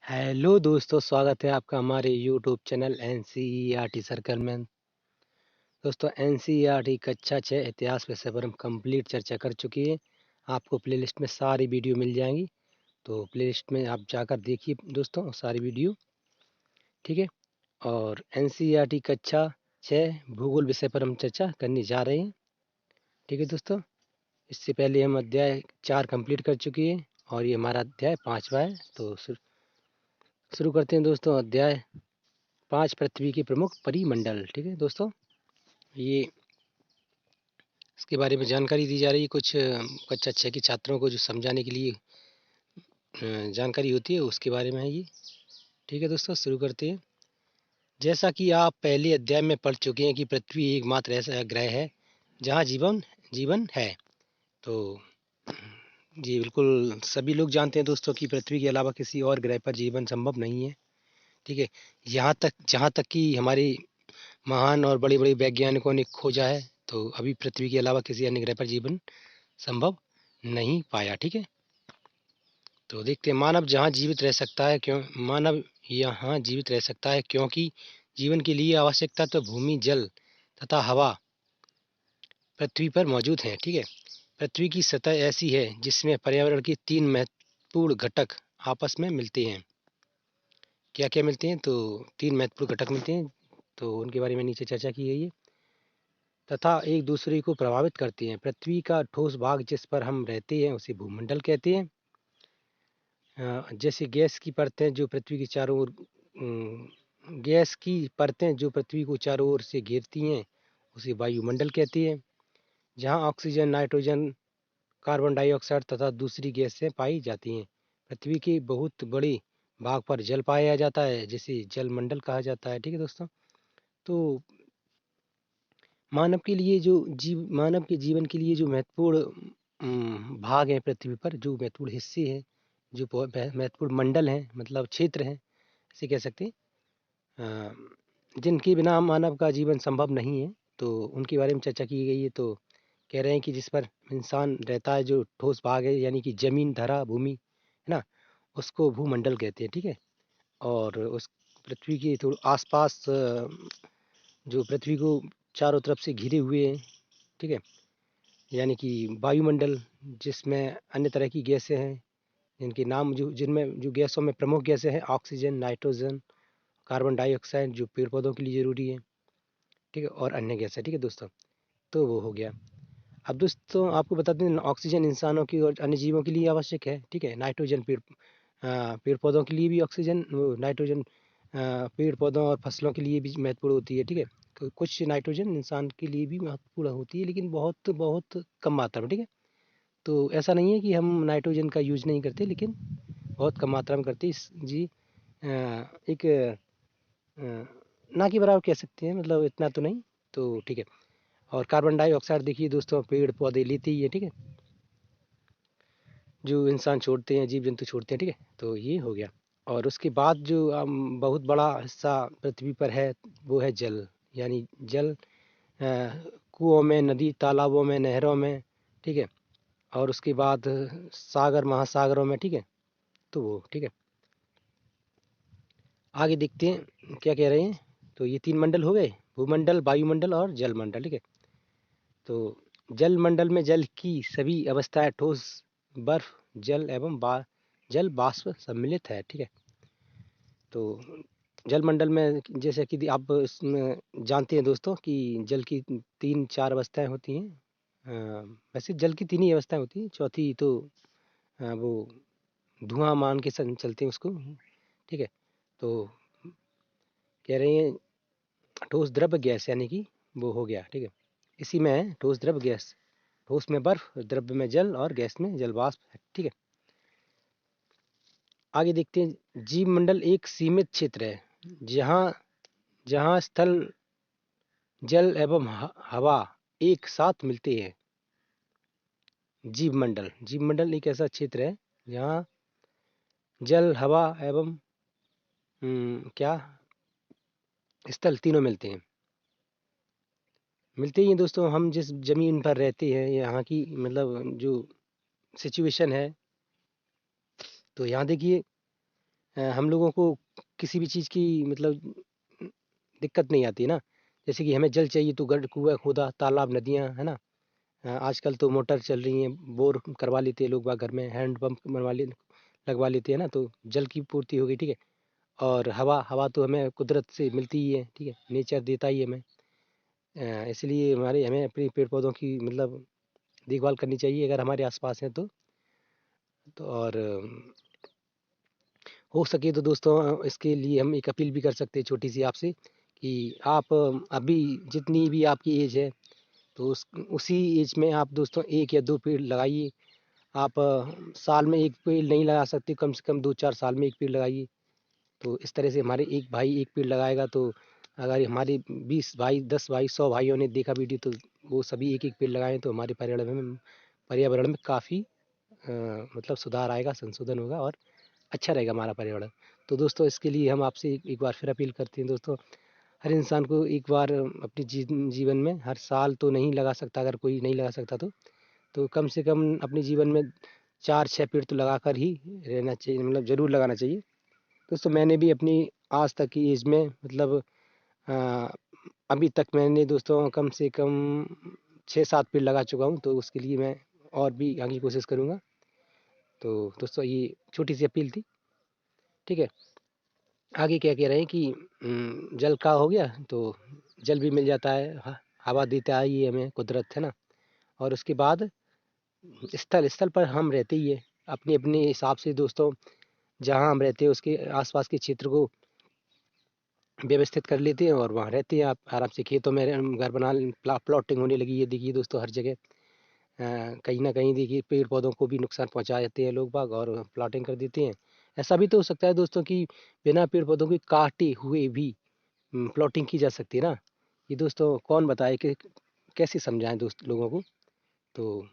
Hello दोस्तों, स्वागत है आपका हमारे यूट्यूब चैनल एनसीईआरटी सर्कल में। दोस्तों, एनसीईआरटी कक्षा 6 इतिहास विषय पर हम कंप्लीट चर्चा कर चुकी है। आपको प्लेलिस्ट में सारी वीडियो मिल जाएंगी, तो प्लेलिस्ट में आप जाकर देखिए दोस्तों सारी वीडियो। ठीक है। और एनसीईआरटी कक्षा 6 भूगोल विषय पर हम चर्चा करने जा रहे हैं। ठीक है दोस्तों, इससे पहले हम अध्याय 4 कंप्लीट कर चुकी है और ये हमारा अध्याय 5वां है। तो शुरू करते हैं दोस्तों। अध्याय 5, पृथ्वी के प्रमुख परिमंडल। ठीक है दोस्तों, ये इसके बारे में जानकारी दी जा रही है। कुछ कक्षा 6 के छात्रों को जो समझाने के लिए जानकारी होती है, उसके बारे में है ये। ठीक है दोस्तों, शुरू करते हैं। जैसा कि आप पहले अध्याय में पढ़ चुके हैं कि पृथ्वी एकमात्र ऐसा ग्रह है जहाँ जीवन जीवन है। तो जी बिल्कुल सभी लोग जानते हैं दोस्तों कि पृथ्वी के अलावा किसी और ग्रह पर जीवन संभव नहीं है। ठीक है। यहाँ तक जहाँ तक कि हमारे महान और बड़े बड़े वैज्ञानिकों ने खोजा है, तो अभी पृथ्वी के अलावा किसी अन्य ग्रह पर जीवन संभव नहीं पाया। ठीक है। तो देखते हैं, मानव यहाँ जीवित रह सकता है क्योंकि जीवन के लिए आवश्यक तत्व भूमि, जल तथा हवा पृथ्वी पर मौजूद हैं। ठीक है। पृथ्वी की सतह ऐसी है जिसमें पर्यावरण के 3 महत्वपूर्ण घटक आपस में मिलते हैं। क्या क्या मिलते हैं? तो 3 महत्वपूर्ण घटक मिलते हैं, तो उनके बारे में नीचे चर्चा की गई है तथा एक दूसरे को प्रभावित करते हैं। पृथ्वी का ठोस भाग जिस पर हम रहते हैं उसे भूमंडल कहते हैं। जैसे गैस की परतें जो पृथ्वी को चारों ओर से घेरती हैं उसे वायुमंडल कहते हैं। जहाँ ऑक्सीजन, नाइट्रोजन, कार्बन डाइऑक्साइड तथा दूसरी गैसें पाई जाती हैं। पृथ्वी के बहुत बड़े भाग पर जल पाया जाता है जिसे जलमंडल कहा जाता है। ठीक है दोस्तों। तो मानव के जीवन के लिए जो महत्वपूर्ण भाग है पृथ्वी पर, जो महत्वपूर्ण हिस्से हैं, जो महत्वपूर्ण मंडल हैं, मतलब क्षेत्र हैं, इसे कह सकते हैं, जिनके बिना मानव का जीवन संभव नहीं है, तो उनके बारे में चर्चा की गई है। तो कह रहे हैं कि जिस पर इंसान रहता है, जो ठोस भाग है यानी कि जमीन, धरा, भूमि है ना, उसको भूमंडल कहते हैं। ठीक है। और उस पृथ्वी के थोड़ा आसपास जो पृथ्वी को चारों तरफ से घिरे हुए हैं, ठीक है, यानी कि वायुमंडल, जिसमें अन्य तरह की गैसें हैं, जिनके नाम जिनमें जो गैसों में प्रमुख गैसें हैं ऑक्सीजन, नाइट्रोजन, कार्बन डाइऑक्साइड जो पेड़ पौधों के लिए ज़रूरी है। ठीक है। और अन्य गैसें। ठीक है दोस्तों। तो वो हो गया। अब दोस्तों आपको बता दें, ऑक्सीजन इंसानों की और अन्य जीवों के लिए आवश्यक है। ठीक है। नाइट्रोजन पेड़ पौधों के लिए भी ऑक्सीजन, नाइट्रोजन पेड़ पौधों और फसलों के लिए भी महत्वपूर्ण होती है। ठीक है। कुछ नाइट्रोजन इंसान के लिए भी महत्वपूर्ण होती है, लेकिन बहुत बहुत कम मात्रा में। ठीक है। तो ऐसा नहीं है कि हम नाइट्रोजन का यूज नहीं करते, लेकिन बहुत कम मात्रा में करते जी। एक ना के बराबर कह सकते हैं, मतलब इतना तो नहीं। तो ठीक है। और कार्बन डाइऑक्साइड देखिए दोस्तों, पेड़ पौधे लेते ही है। ठीक है। जो इंसान छोड़ते हैं, जीव जंतु छोड़ते हैं। ठीक है। तो ये हो गया। और उसके बाद जो बहुत बड़ा हिस्सा पृथ्वी पर है, वो है जल। यानी जल, कुओं में, नदी तालाबों में, नहरों में। ठीक है। और उसके बाद सागर महासागरों में। ठीक है। तो वो ठीक है। आगे देखते हैं क्या कह रहे हैं। तो ये 3 मंडल हो गए, भूमंडल, वायुमंडल और जलमंडल। ठीक है। तो जल मंडल में जल की सभी अवस्थाएं ठोस, बर्फ, जल एवं जल वाष्प सम्मिलित है। ठीक है। तो जल मंडल में जैसे कि आप इसमें जानते हैं दोस्तों कि जल की 3-4 अवस्थाएं होती हैं। वैसे जल की 3 ही अवस्थाएं होती हैं, चौथी तो वो धुआं मान के चलते हैं उसको। ठीक है। तो कह रहे हैं ठोस, द्रव, गैस, यानी कि वो हो गया। ठीक है। इसी में है ठोस, द्रव, गैस। ठोस में बर्फ, द्रव्य में जल और गैस में जल वाष्प है। ठीक है। आगे देखते हैं, जीव मंडल एक सीमित क्षेत्र है जहाँ जहाँ स्थल, जल एवं हवा एक साथ मिलते हैं। जीव मंडल एक ऐसा क्षेत्र है जहाँ जल, हवा एवं क्या, स्थल तीनों मिलते ही हैं दोस्तों। हम जिस जमीन पर रहते हैं, यहाँ की मतलब जो सिचुएशन है, तो यहाँ देखिए हम लोगों को किसी भी चीज़ की मतलब दिक्कत नहीं आती ना। जैसे कि हमें जल चाहिए तो गढ़ कुआँ खोदा, तालाब, नदियाँ, है ना? आजकल तो मोटर चल रही हैं, बोर करवा लेते हैं लोग बाग घर में, हैंड पंप लगवा लेते हैं ना, तो जल की पूर्ति हो गई, ठीक है। और हवा हवा तो हमें कुदरत से मिलती ही है, ठीक है, नेचर देता ही है हमें। इसलिए हमें अपने पेड़ पौधों की मतलब देखभाल करनी चाहिए अगर हमारे आसपास हैं तो और हो सके तो दोस्तों इसके लिए हम एक अपील भी कर सकते हैं छोटी सी आपसे कि आप अभी जितनी भी आपकी एज है तो उसी एज में आप दोस्तों 1 या 2 पेड़ लगाइए। आप साल में 1 पेड़ नहीं लगा सकते, कम से कम 2-4 साल में 1 पेड़ लगाइए। तो इस तरह से हमारे एक भाई 1 पेड़ लगाएगा तो अगर हमारे 20 भाई, 10 भाई, 100 भाइयों ने देखा वीडियो तो वो सभी 1-1 पेड़ लगाएँ तो हमारे पर्यावरण में काफ़ी मतलब सुधार आएगा, संशोधन होगा और अच्छा रहेगा हमारा पर्यावरण। तो दोस्तों इसके लिए हम आपसे एक बार फिर अपील करते हैं दोस्तों, हर इंसान को एक बार अपने जीवन में हर साल तो नहीं लगा सकता, अगर कोई नहीं लगा सकता तो कम से कम अपने जीवन में 4-6 पेड़ तो लगाकर ही रहना चाहिए, मतलब ज़रूर लगाना चाहिए। दोस्तों मैंने भी अपनी आज तक की एज में मतलब अ, अभी तक मैंने दोस्तों कम से कम 6-7 पेड़ लगा चुका हूँ, तो उसके लिए मैं और भी आगे कोशिश करूँगा। तो दोस्तों ये छोटी सी अपील थी, ठीक है। आगे क्या कह रहे हैं कि जल का हो गया तो जल भी मिल जाता है, हवा देता है ये हमें कुदरत, है ना? और उसके बाद स्थल स्थल पर हम रहते ही है अपने अपने हिसाब से दोस्तों, जहाँ हम रहते हैं उसके आसपास के क्षेत्र को व्यवस्थित कर लेते हैं और वहाँ रहते हैं आप आराम से। खेतों में घर बना प्लॉटिंग होने लगी है, देखिए दोस्तों हर जगह कहीं ना कहीं देखिए पेड़ पौधों को भी नुकसान पहुंचा देते हैं लोग बाग और प्लॉटिंग कर देते हैं। ऐसा भी तो हो सकता है दोस्तों कि बिना पेड़ पौधों के काटे हुए भी प्लॉटिंग की जा सकती है ना। ये दोस्तों कौन बताए कि कैसे समझाएं दोस्त लोगों को। तो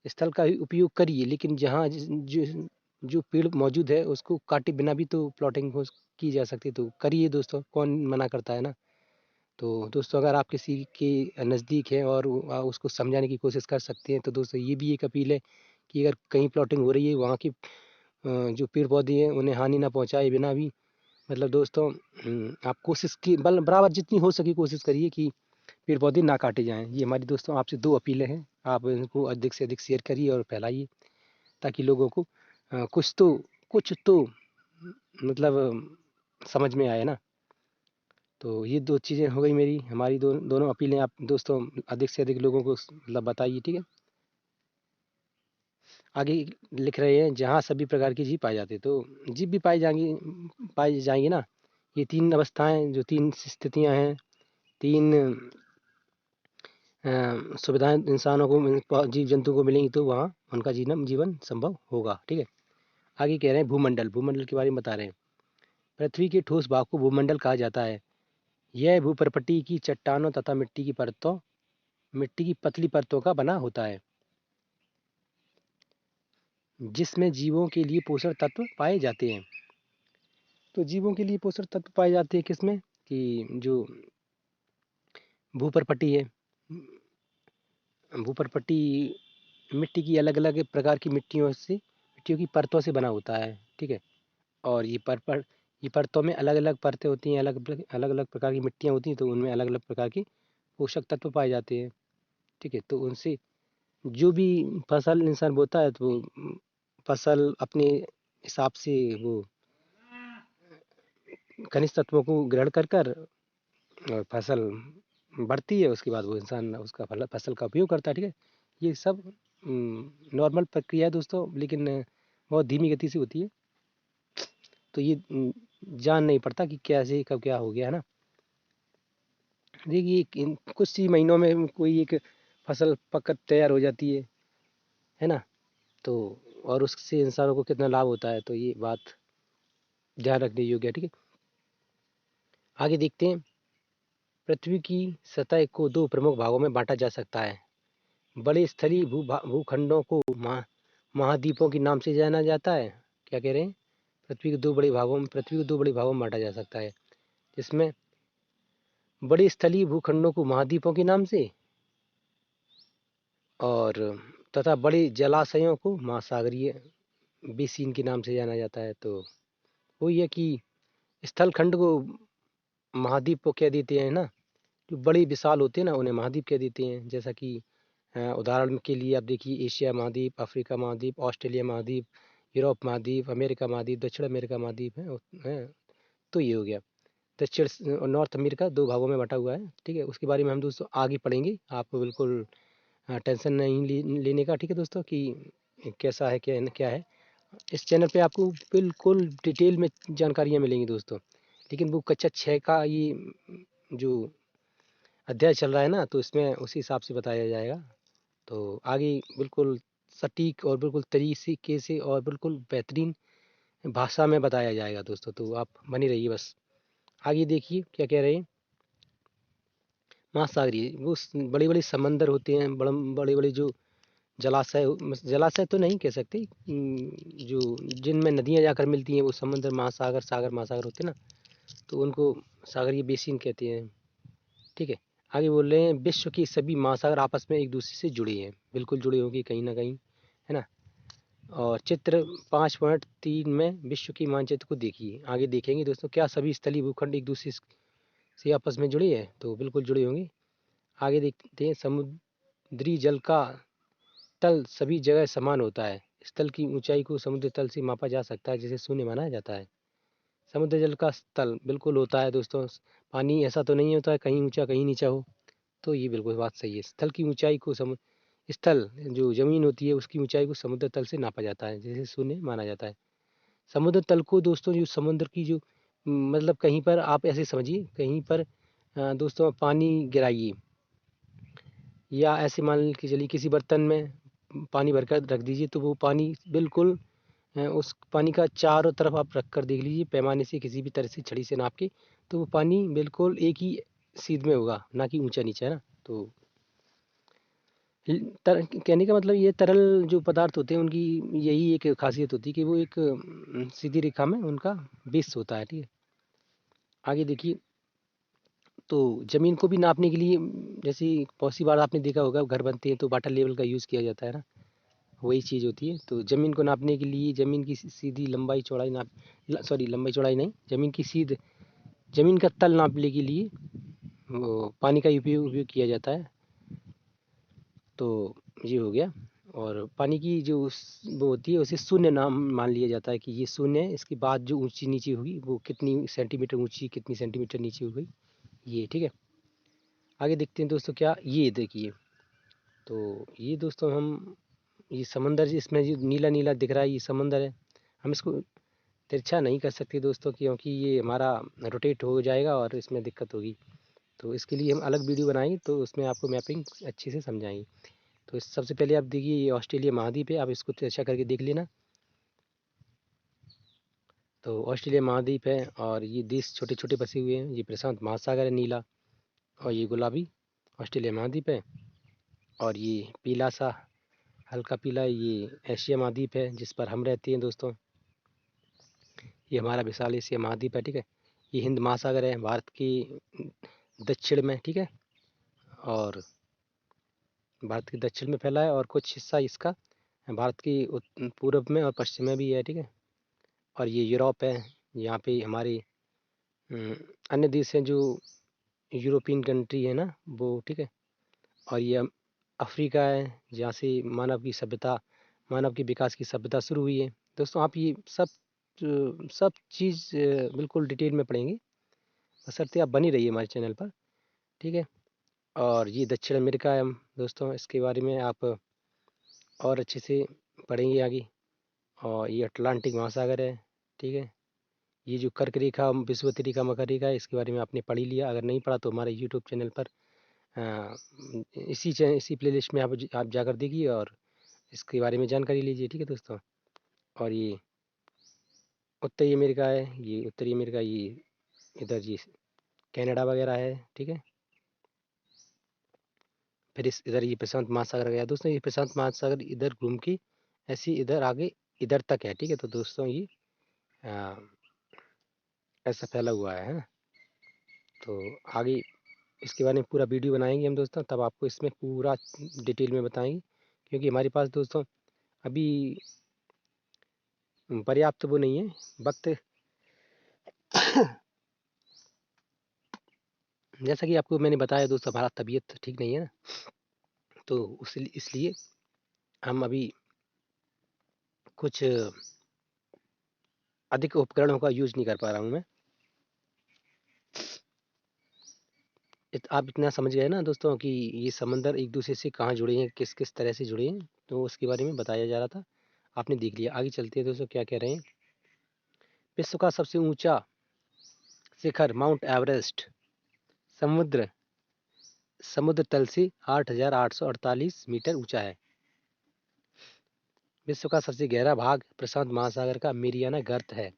स्थल का ही उपयोग करिए, लेकिन जहाँ जो जो पेड़ मौजूद है उसको काटे बिना भी तो प्लॉटिंग हो की जा सकती है, तो करिए दोस्तों, कौन मना करता है ना। तो दोस्तों अगर आप किसी के नज़दीक हैं और उसको समझाने की कोशिश कर सकते हैं तो दोस्तों ये भी एक अपील है कि अगर कहीं प्लॉटिंग हो रही है वहाँ की जो पेड़ पौधे हैं उन्हें हानि ना पहुँचाए बिना भी मतलब दोस्तों आप कोशिश की बराबर जितनी हो सके कोशिश करिए कि पेड़ पौधे ना काटे जाएं। ये हमारी दोस्तों आपसे 2 अपीलें हैं, आप इनको अधिक से अधिक शेयर करिए और फैलाइए ताकि लोगों को कुछ तो मतलब समझ में आए ना। तो ये 2 चीज़ें हो गई मेरी हमारी दोनों अपीलें आप दोस्तों अधिक से अधिक लोगों को मतलब बताइए, ठीक है। आगे लिख रहे हैं जहाँ सभी प्रकार की जीव पाए जाते हैं, तो जीव भी पाई जाएंगी ना। ये 3 अवस्थाएं जो 3 स्थितियां हैं, 3 सुविधाएं इंसानों को जीव जंतु को मिलेंगी तो वहाँ उनका जीवन संभव होगा, ठीक है। आगे कह रहे हैं भूमंडल भूमंडल के बारे में बता रहे हैं। पृथ्वी के ठोस भाग को भूमंडल कहा जाता है। यह भूपर्पटी की चट्टानों तथा मिट्टी की पतली परतों का बना होता है जिसमें जीवों के लिए पोषक तत्व पाए जाते हैं। तो जीवों के लिए पोषक तत्व पाए जाते हैं किसमें कि जो भूपर्पटी है। भूपर्पटी मिट्टी की अलग अलग प्रकार की मिट्टियों की परतों से बना होता है, ठीक है। और ये परतों में अलग अलग परतें होती हैं, अलग अलग प्रकार की मिट्टियाँ होती हैं, तो उनमें अलग अलग प्रकार के पोषक तत्व पाए जाते हैं, ठीक है। तो उनसे जो भी फसल इंसान बोता है तो फसल अपने हिसाब से वो खनिज तत्वों को ग्रहण कर और फसल बढ़ती है, उसके बाद वो इंसान उसका फसल का उपयोग करता है, ठीक है। ये सब नॉर्मल प्रक्रिया है दोस्तों, लेकिन बहुत धीमी गति से होती है। तो ये जान नहीं पड़ता कि कैसे कब क्या हो गया, है ना। देखिए कुछ ही महीनों में कोई एक फसल पक तैयार हो जाती है ना। तो और उससे इंसानों को कितना लाभ होता है, तो ये बात ध्यान रखने योग्य है, ठीक है। आगे देखते हैं। पृथ्वी की सतह को 2 प्रमुख भागों में बांटा जा सकता है। बड़े स्थलीय भूखंडों को महाद्वीपों के नाम से जाना जाता है। क्या कह रहे हैं? पृथ्वी को 2 बड़े भागों में बांटा जा सकता है, जिसमें बड़े स्थलीय भूखंडों को महाद्वीपों के नाम से और तथा बड़े जलाशयों को महासागरीय बेसिन के नाम से जाना जाता है। तो वही है कि स्थल खंड को महाद्वीप को कह देते हैं ना, जो बड़े विशाल होते हैं ना उन्हें महाद्वीप कह देते हैं। जैसा कि उदाहरण के लिए आप देखिए, एशिया महाद्वीप, अफ्रीका महाद्वीप, ऑस्ट्रेलिया महाद्वीप, यूरोप महाद्वीप, अमेरिका महाद्वीप, दक्षिण अमेरिका महाद्वीप है। तो ये हो गया दक्षिण और नॉर्थ अमेरिका, दो भागों में बटा हुआ है। ठीक है, उसके बारे में हम दोस्तों आगे पढ़ेंगे। आपको बिल्कुल टेंशन नहीं लेने का, ठीक है दोस्तों, कि कैसा है क्या क्या है। इस चैनल पे आपको बिल्कुल डिटेल में जानकारियाँ मिलेंगी दोस्तों। लेकिन वो कक्षा 6 का ये जो अध्याय चल रहा है ना, तो इसमें उसी हिसाब से बताया जाएगा। तो आगे बिल्कुल सटीक और बिल्कुल तरीके से और बिल्कुल बेहतरीन भाषा में बताया जाएगा दोस्तों। तो आप बने रहिए बस। आगे देखिए क्या कह रहे हैं। महासागरीय वो बड़े बड़े समंदर होते हैं, बड़े बड़े जो जलाशय, जलाशय तो नहीं कह सकते, जो जिनमें नदियां जाकर मिलती हैं वो समंदर, महासागर, सागर महासागर होते हैं ना, तो उनको सागरीय बेसिन कहते हैं। ठीक है, आगे बोल रहे हैं विश्व की सभी महासागर आपस में एक दूसरे से जुड़े हैं, बिल्कुल जुड़े होंगे कहीं ना कहीं, है ना। और चित्र 5.3 में विश्व की मानचित्र को देखिए। आगे देखेंगे दोस्तों, क्या सभी स्थलीय भूखंड एक दूसरे से आपस में जुड़े हैं, तो बिल्कुल जुड़े होंगे। आगे देखते हैं, समुद्री जल का तल सभी जगह समान होता है। स्थल की ऊंचाई को समुद्र तल से मापा जा सकता है, जिसे शून्य माना जाता है। समुद्र जल का तल बिल्कुल होता है दोस्तों, पानी ऐसा तो नहीं होता है कहीं ऊंचा कहीं नीचा हो। तो ये बिल्कुल बात सही है। स्थल की ऊंचाई को स्थल जो जमीन होती है उसकी ऊंचाई को समुद्र तल से नापा जाता है, जिसे शून्य माना जाता है। समुद्र तल को दोस्तों, जो समुद्र की जो मतलब कहीं पर आप ऐसे समझिए, कहीं पर दोस्तों पानी गिराइए, या ऐसे मान के चलिए किसी बर्तन में पानी भरकर रख दीजिए, तो वो पानी बिल्कुल उस पानी का चारों तरफ आप रख कर देख लीजिए पैमाने से, किसी भी तरह से छड़ी से नाप के, तो वो पानी बिल्कुल एक ही सीध में होगा, ना कि ऊंचा नीचा, है ना। तो कहने का मतलब ये तरल जो पदार्थ होते हैं उनकी यही एक खासियत होती है कि वो एक सीधी रेखा में उनका बेस होता है। ठीक है, आगे देखिए। तो ज़मीन को भी नापने के लिए जैसे बहुत सी बार आपने देखा होगा घर बनते हैं तो वाटर लेवल का यूज़ किया जाता है ना, वही चीज़ होती है। तो ज़मीन को नापने के लिए ज़मीन की सीधी लंबाई चौड़ाई सॉरी लंबाई चौड़ाई नहीं, ज़मीन का तल नापने के लिए वो पानी का उपयोग किया जाता है। तो ये हो गया। और पानी की जो वो होती है उसे शून्य नाम मान लिया जाता है कि ये शून्य है, इसके बाद जो ऊंची नीची होगी वो कितनी सेंटीमीटर ऊंची कितनी सेंटीमीटर नीची हो गई, ये। ठीक है, आगे देखते हैं दोस्तों। क्या ये देखिए, तो ये दोस्तों हम ये समंदर इसमें जो नीला नीला दिख रहा है ये समंदर है। हम इसको तिरछा नहीं कर सकते दोस्तों, क्योंकि ये हमारा रोटेट हो जाएगा और इसमें दिक्कत होगी। तो इसके लिए हम अलग वीडियो बनाएंगे, तो उसमें आपको मैपिंग अच्छे से समझाएंगे। तो सबसे पहले आप देखिए, ये ऑस्ट्रेलिया महाद्वीप है, आप इसको तिरछा करके देख लेना। तो ऑस्ट्रेलिया महाद्वीप है और ये देश छोटे छोटे बसे हुए हैं। ये प्रशांत महासागर है नीला, और ये गुलाबी ऑस्ट्रेलिया महाद्वीप है। और ये पीला सा हल्का पीला ये एशिया महाद्वीप है, जिस पर हम रहते हैं दोस्तों। ये हमारा विशाल एशिया महाद्वीप है। ठीक है, ये हिंद महासागर है भारत के दक्षिण में। ठीक है, और भारत के दक्षिण में फैला है, और कुछ हिस्सा इसका भारत की पूर्व में और पश्चिम में भी है। ठीक है, और ये यूरोप है। यहाँ पे हमारे अन्य देश हैं जो यूरोपियन कंट्री है ना वो। ठीक है, और ये अफ्रीका है, जहाँ से मानव की विकास की सभ्यता शुरू हुई है। दोस्तों आप ये सब चीज़ बिल्कुल डिटेल में पढ़ेंगे, बशर्ते आप बनी रहिए हमारे चैनल पर। ठीक है, और ये दक्षिण अमेरिका है दोस्तों, इसके बारे में आप और अच्छे से पढ़ेंगे आगे। और ये अटलांटिक महासागर है। ठीक है, ये जो कर्क रेखा, विषुवत रेखा, मकर रेखा है, इसके बारे में आपने पढ़ ही लिया। अगर नहीं पढ़ा तो हमारे यूट्यूब चैनल पर इसी प्लेलिस्ट में आप जाकर देखिए और इसके बारे में जानकारी लीजिए। ठीक है दोस्तों, और ये उत्तरी अमेरिका है, ये उत्तरी अमेरिका, ये इधर ये कनाडा वगैरह है। ठीक है, फिर इस इधर ये प्रशांत महासागर गया दोस्तों। ये प्रशांत महासागर इधर घूम के ऐसे इधर आगे इधर तक है। ठीक है, तो दोस्तों ये आ, ऐसा फैला हुआ है ना। तो आगे इसके बारे में पूरा वीडियो बनाएंगे हम दोस्तों, तब आपको इसमें पूरा डिटेल में बताएंगे। क्योंकि हमारे पास दोस्तों अभी पर्याप्त वो नहीं है वक्त। जैसा कि आपको मैंने बताया दोस्तों, हमारा तबीयत ठीक नहीं है ना, तो इसलिए हम अभी कुछ अधिक उपकरणों का यूज नहीं कर पा रहा हूँ मैं। आप इतना समझ गए ना दोस्तों कि ये समंदर एक दूसरे से कहाँ जुड़े हैं, किस किस तरह से जुड़े हैं, तो उसके बारे में बताया जा रहा था, आपने देख लिया। आगे चलते हैं दोस्तों, क्या कह रहे हैं। विश्व का सबसे ऊंचा शिखर माउंट एवरेस्ट समुद्र समुद्र तल से 8,848 मीटर ऊंचा है। विश्व का सबसे गहरा भाग प्रशांत महासागर का मेरियाना गर्त है,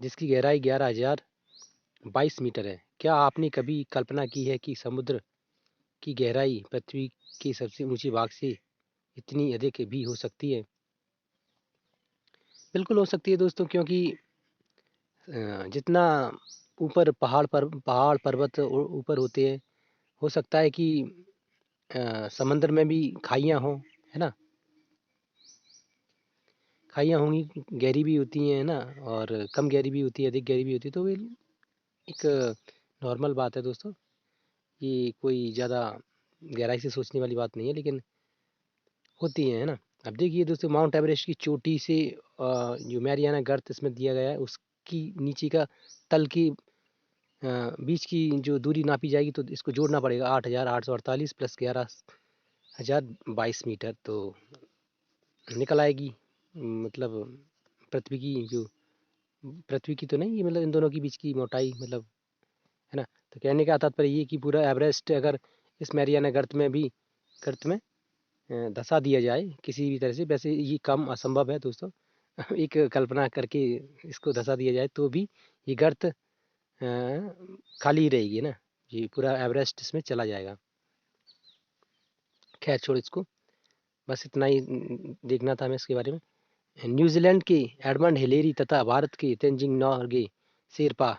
जिसकी गहराई 11,022 मीटर है। क्या आपने कभी कल्पना की है कि समुद्र की गहराई पृथ्वी के सबसे ऊंचे भाग से इतनी अधिक भी हो सकती है? बिल्कुल हो सकती है दोस्तों, क्योंकि जितना ऊपर पहाड़ पर्वत ऊपर होते हैं, हो सकता है कि समंदर में भी खाइयाँ हों, है ना। खाइयाँ होंगी, गहरी भी होती हैं ना, और कम गहरी भी होती है, अधिक गहरी भी होती है, तो ये एक नॉर्मल बात है दोस्तों। ये कोई ज़्यादा गहराई से सोचने वाली बात नहीं है, लेकिन होती हैं, है ना। अब देखिए दोस्तों, माउंट एवरेस्ट की चोटी से जो मैरियाना गर्त इसमें दिया गया है, उसकी नीचे का तल की बीच की जो दूरी नापी जाएगी, तो इसको जोड़ना पड़ेगा। 8,848 प्लस 11,022 मीटर, तो निकल आएगी। मतलब पृथ्वी की जो पृथ्वी की तो नहीं, ये मतलब इन दोनों के बीच की मोटाई, मतलब, है ना। तो कहने का तात्पर्य ये कि पूरा एवरेस्ट अगर इस मैरियाना गर्त में धंसा दिया जाए किसी भी तरह से, वैसे ये कम असंभव है दोस्तों। एक कल्पना करके इसको धंसा दिया जाए तो भी ये गर्त खाली ही रहेगी ना, ये पूरा एवरेस्ट इसमें चला जाएगा। खैर छोड़ इसको, बस इतना ही देखना था हमें इसके बारे में। न्यूजीलैंड के एडमंड हिलेरी तथा भारत के तेंजिंग नोर्गे शेरपा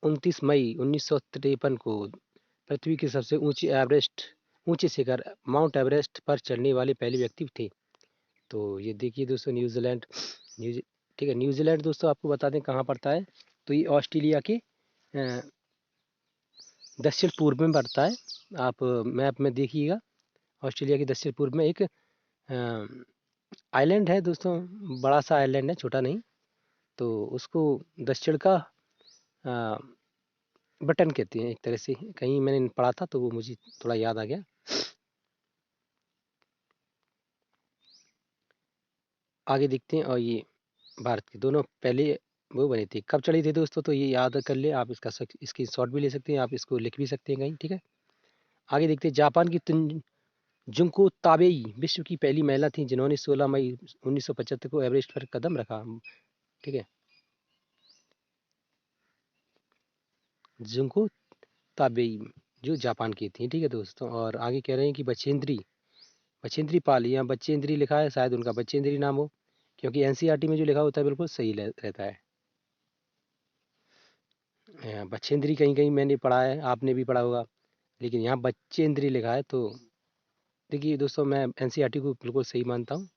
29 मई 1953 को पृथ्वी के सबसे ऊंचे शिखर माउंट एवरेस्ट पर चढ़ने वाले पहले व्यक्ति थे। तो ये देखिए दोस्तों, ठीक है, न्यूजीलैंड दोस्तों आपको बता दें कहाँ पड़ता है। तो ये ऑस्ट्रेलिया के दक्षिण पूर्व में पड़ता है। आप मैप में देखिएगा, ऑस्ट्रेलिया के दक्षिण पूर्व में एक आइलैंड है दोस्तों, बड़ा सा आइलैंड है, छोटा नहीं। तो उसको दक्षिण का बटन कहते हैं एक तरह से, कहीं मैंने पढ़ा था तो वो मुझे थोड़ा याद आ गया। आगे देखते हैं। और ये भारत के दोनों पहले वो बने थे, कब चढ़े थे दोस्तों, तो ये याद कर ले आप, इसकी शॉट भी ले सकते हैं, आप इसको लिख भी सकते हैं कहीं, ठीक है। आगे देखते हैं। जापान की जुंको ताबेई विश्व की पहली महिला थी जिन्होंने 16 मई 1975 को एवरेस्ट पर कदम रखा, ठीक है। जुंको ताबेई जो जापान की थी, ठीक है दोस्तों। और आगे कह रहे हैं कि बछेंद्री पाल, यहाँ बचेंद्री लिखा है, शायद उनका बचेंद्री नाम हो, क्योंकि एनसीईआरटी में जो लिखा होता है बिल्कुल सही रहता है। बछेंद्री कहीं कहीं मैंने पढ़ा है, आपने भी पढ़ा होगा, लेकिन यहाँ बचेंद्री लिखा है। तो देखिए दोस्तों, मैं एनसीईआरटी को बिल्कुल सही मानता हूँ।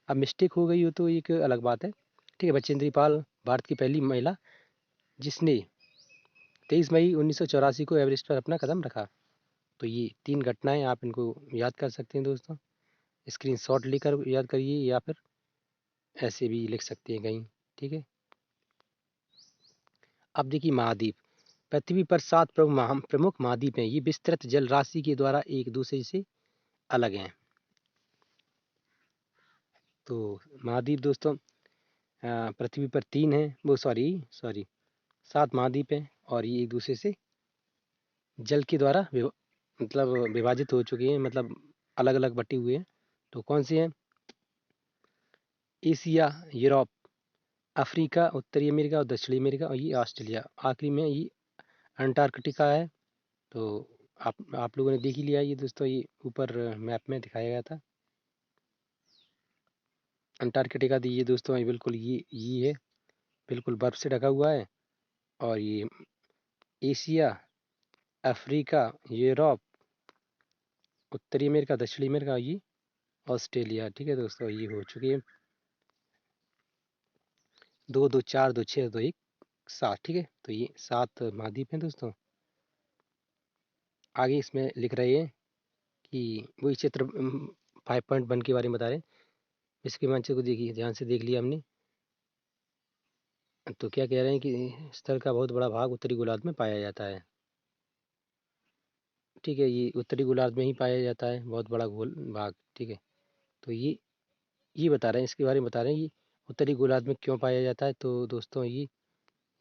अब मिस्टेक हो गई हो तो एक अलग बात है, ठीक है। बचेंद्री पाल भारत की पहली महिला जिसने 23 मई 1984 को एवरेस्ट पर अपना कदम रखा। तो ये 3 घटनाएं आप इनको याद कर सकते हैं दोस्तों, स्क्रीनशॉट लेकर याद करिए, या फिर ऐसे भी लिख सकते हैं कहीं, ठीक है। अब देखिए महाद्वीप। पृथ्वी पर 7 प्रमुख महाद्वीप हैं। ये विस्तृत जल राशि के द्वारा एक दूसरे से अलग हैं। तो महाद्वीप दोस्तों पृथ्वी पर 3 हैं, वो सॉरी सॉरी 7 महाद्वीप हैं, और ये एक दूसरे से जल के द्वारा मतलब विभाजित हो चुके हैं, मतलब अलग अलग बटे हुए हैं। तो कौन से हैं? एशिया, यूरोप, अफ्रीका, उत्तरी अमेरिका और दक्षिणी अमेरिका, और ये ऑस्ट्रेलिया। आखिरी में ये अंटार्कटिका है। तो आप लोगों ने देख ही लिया ये दोस्तों, ये ऊपर मैप में दिखाया गया था। अंटार्कटिका दी ये दोस्तों, ये बिल्कुल ये है, बिल्कुल बर्फ से ढका हुआ है। और ये एशिया, अफ्रीका, यूरोप, उत्तरी अमेरिका, दक्षिणी अमेरिका, ये ऑस्ट्रेलिया, ठीक है दोस्तों, ये हो चुकी है। 2 2 4 2 6 2 1 7, ठीक है। तो ये 7 महाद्वीप हैं दोस्तों। आगे इसमें लिख रहे हैं कि वही चित्र 5.1 के बारे में बता रहे हैं। इसके मानचित्र को देखिए, ध्यान से देख लिया हमने। तो क्या कह रहे हैं कि स्थल का बहुत बड़ा भाग उत्तरी गोलार्ध में पाया जाता है। ठीक है, ये उत्तरी गोलार्ध में ही पाया जाता है बहुत बड़ा गोल भाग, ठीक है। तो ये बता रहे हैं, इसके बारे में बता रहे हैं कि उत्तरी गोलार्ध में क्यों पाया जाता है। तो दोस्तों ये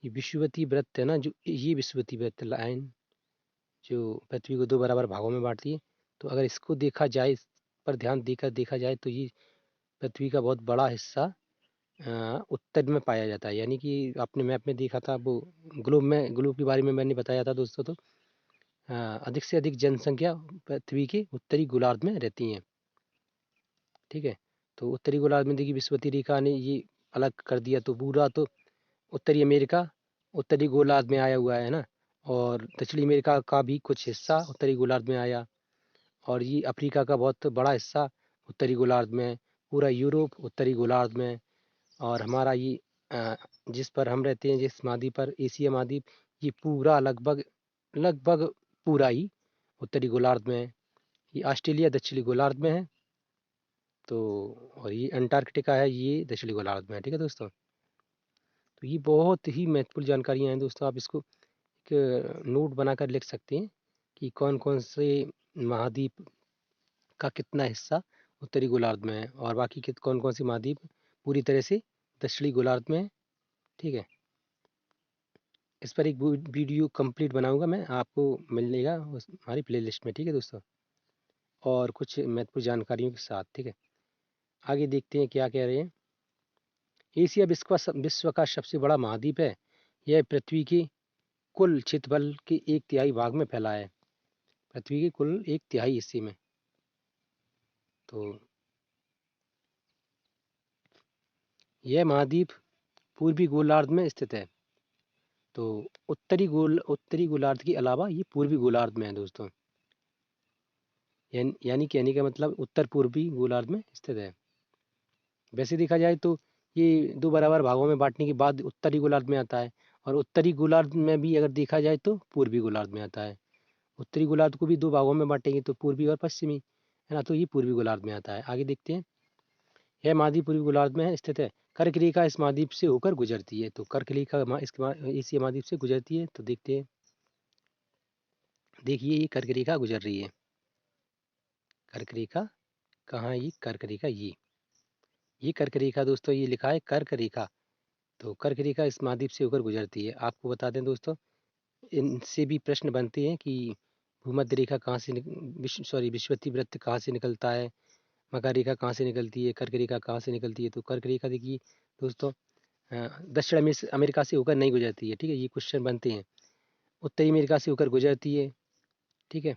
विषुवतीय वृत्त है ना, जो ये विषुवतीय वृत्त लाइन जो पृथ्वी को 2 बराबर भागों में बाँटती है। तो अगर इसको देखा जाए, इस पर ध्यान देकर देखा जाए, तो ये पृथ्वी का बहुत बड़ा हिस्सा उत्तर में पाया जाता है। यानी कि आपने मैप में देखा था वो ग्लोब के बारे में मैंने बताया था दोस्तों। तो अधिक से अधिक जनसंख्या पृथ्वी के उत्तरी गोलार्ध में रहती हैं, ठीक है। तो उत्तरी गोलार्ध में देखिए विषुवतीय रेखा ने ये अलग कर दिया, तो पूरा तो उत्तरी अमेरिका उत्तरी गोलार्ध में आया हुआ है ना, और दक्षिणी अमेरिका का भी कुछ हिस्सा उत्तरी गोलार्ध में आया, और ये अफ्रीका का बहुत बड़ा हिस्सा उत्तरी गोलार्ध में, पूरा यूरोप उत्तरी गोलार्ध में, और हमारा ये अ, जिस पर हम रहते हैं, जिस महाद्वीप पर, एशिया महाद्वीप, ये पूरा लगभग लगभग पूरा ही उत्तरी गोलार्ध में है। ये ऑस्ट्रेलिया दक्षिणी गोलार्ध में है। तो और ये अंटार्कटिका है, ये दक्षिणी गोलार्ध में है, ठीक है दोस्तों। तो ये बहुत ही महत्वपूर्ण जानकारियाँ हैं दोस्तों, आप इसको एक नोट बनाकर लिख सकते हैं कि कौन कौन से महाद्वीप का कितना हिस्सा उत्तरी गोलार्ध में है, और बाकी कौन कौन सी महाद्वीप पूरी तरह से दक्षिणी गोलार्ध में है, ठीक है। इस पर एक वीडियो कंप्लीट बनाऊंगा मैं, आपको मिलेगा हमारी प्लेलिस्ट में, ठीक है दोस्तों, और कुछ महत्वपूर्ण जानकारियों के साथ, ठीक है। आगे देखते हैं क्या कह रहे हैं। एशिया विश्व का सबसे बड़ा महाद्वीप है। यह पृथ्वी के कुल क्षेत्रफल के 1/3 भाग में फैला है, पृथ्वी के कुल 1/3 हिस्से में। तो यह महाद्वीप पूर्वी गोलार्ध में स्थित है। तो उत्तरी गोलार्ध के अलावा ये पूर्वी गोलार्ध में है दोस्तों। यानी कहने का मतलब उत्तर पूर्वी गोलार्ध में स्थित है। वैसे देखा जाए तो ये 2 बराबर भागों में बांटने के बाद उत्तरी गोलार्ध में आता है, और उत्तरी गोलार्ध में भी अगर देखा जाए तो पूर्वी गोलार्ध में आता है। उत्तरी गोलार्ध को भी 2 भागों में बांटेंगे तो पूर्वी और पश्चिमी, है ना, तो ये पूर्वी गोलार्ध में आता है। आगे देखते हैं। यह महाद्वीप पूर्वी गोलार्ध में स्थित है। कर्क रेखा इस महाद्वीप से होकर गुजरती है। तो कर्क रेखा एशिया महाद्वीप से गुजरती है। तो देखते हैं, देखिए ये कर्क रेखा गुजर रही है। कर्क रेखा कहाँ है? ये कर्क रेखा, ये कर्क रेखा दोस्तों, ये लिखा है कर्क रेखा। तो कर्क रेखा इस महाद्वीप से होकर गुजरती है। आपको बता दें दोस्तों, इनसे भी प्रश्न बनते हैं कि भूमध्य रेखा कहाँ से विषुवतीय वृत्त कहाँ से निकलता है, मकर रेखा कहाँ से निकलती है, कर्क रेखा कहाँ से निकलती है। तो कर्क रेखा देखिए दोस्तों, दक्षिण अमेरिका से होकर नहीं गुजरती है, ठीक है। ये क्वेश्चन बनते हैं। उत्तरी अमेरिका से होकर गुजरती है, ठीक है,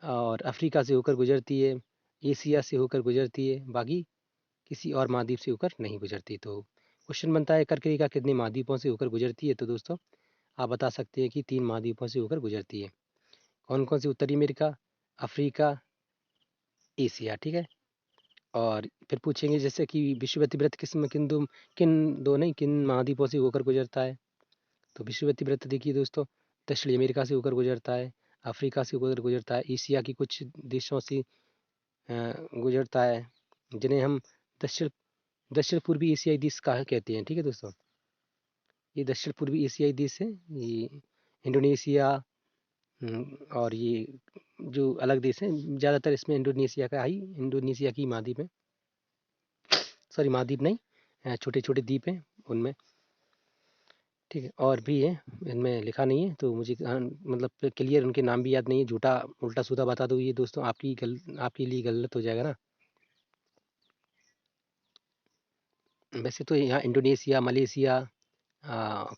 और अफ्रीका से होकर गुजरती है, एशिया से होकर गुजरती है, बाकी किसी और महाद्वीप से होकर नहीं गुजरती। तो क्वेश्चन बनता है कर्क रेखा कितने महाद्वीपों से होकर गुजरती है। तो दोस्तों आप बता सकते हैं कि 3 महाद्वीपों से होकर गुजरती है। कौन कौन सी? उत्तरी अमेरिका, अफ्रीका, एशिया, ठीक है। और फिर पूछेंगे जैसे कि विषुवतीय वृत्त किन महाद्वीपों से होकर गुजरता है। तो विषुवतीय वृत्त देखिए दोस्तों, दक्षिणी अमेरिका से होकर गुजरता है, अफ्रीका से होकर गुजरता है, एशिया की कुछ देशों से गुजरता है, जिन्हें हम दक्षिण दक्षिण पूर्वी एशियाई देश कहा कहते हैं, ठीक है दोस्तों। ये दक्षिण पूर्वी एशियाई देश है, ये इंडोनेशिया, और ये जो अलग देश हैं, ज़्यादातर इसमें इंडोनेशिया की महाद्वीप है, सॉरी महाद्वीप नहीं, छोटे छोटे द्वीप हैं उनमें, ठीक है। और भी है, इनमें लिखा नहीं है, तो मुझे मतलब क्लियर उनके नाम भी याद नहीं है, झूठा उल्टा सीधा बता दो ये दोस्तों, आपके लिए गलत हो जाएगा ना। वैसे तो यहाँ इंडोनेशिया, मलेशिया,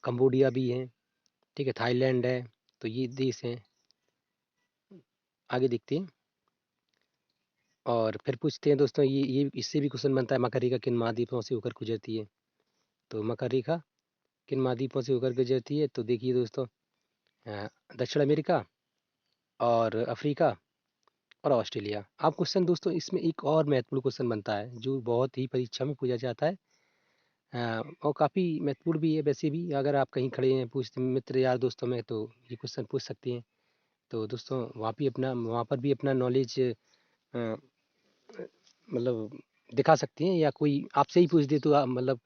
कंबोडिया भी है, ठीक है, थाईलैंड है, तो ये देश हैं। आगे देखते हैं, और फिर पूछते हैं दोस्तों, ये इससे भी क्वेश्चन बनता है, मकर रेखा किन महाद्वीपों से होकर गुजरती है। तो मकर रेखा किन महाद्वीपों से होकर गुजरती है। तो देखिए दोस्तों, दक्षिण अमेरिका और अफ्रीका और ऑस्ट्रेलिया। आप क्वेश्चन दोस्तों, इसमें एक और महत्वपूर्ण क्वेश्चन बनता है जो बहुत ही परीक्षा में पूछा जाता है। और काफ़ी महत्वपूर्ण भी है वैसे भी। अगर आप कहीं खड़े हैं पूछते मित्र यार दोस्तों में, तो ये क्वेश्चन पूछ सकते हैं। तो दोस्तों वहाँ पर भी अपना नॉलेज मतलब दिखा सकते हैं, या कोई आपसे ही पूछ दे तो मतलब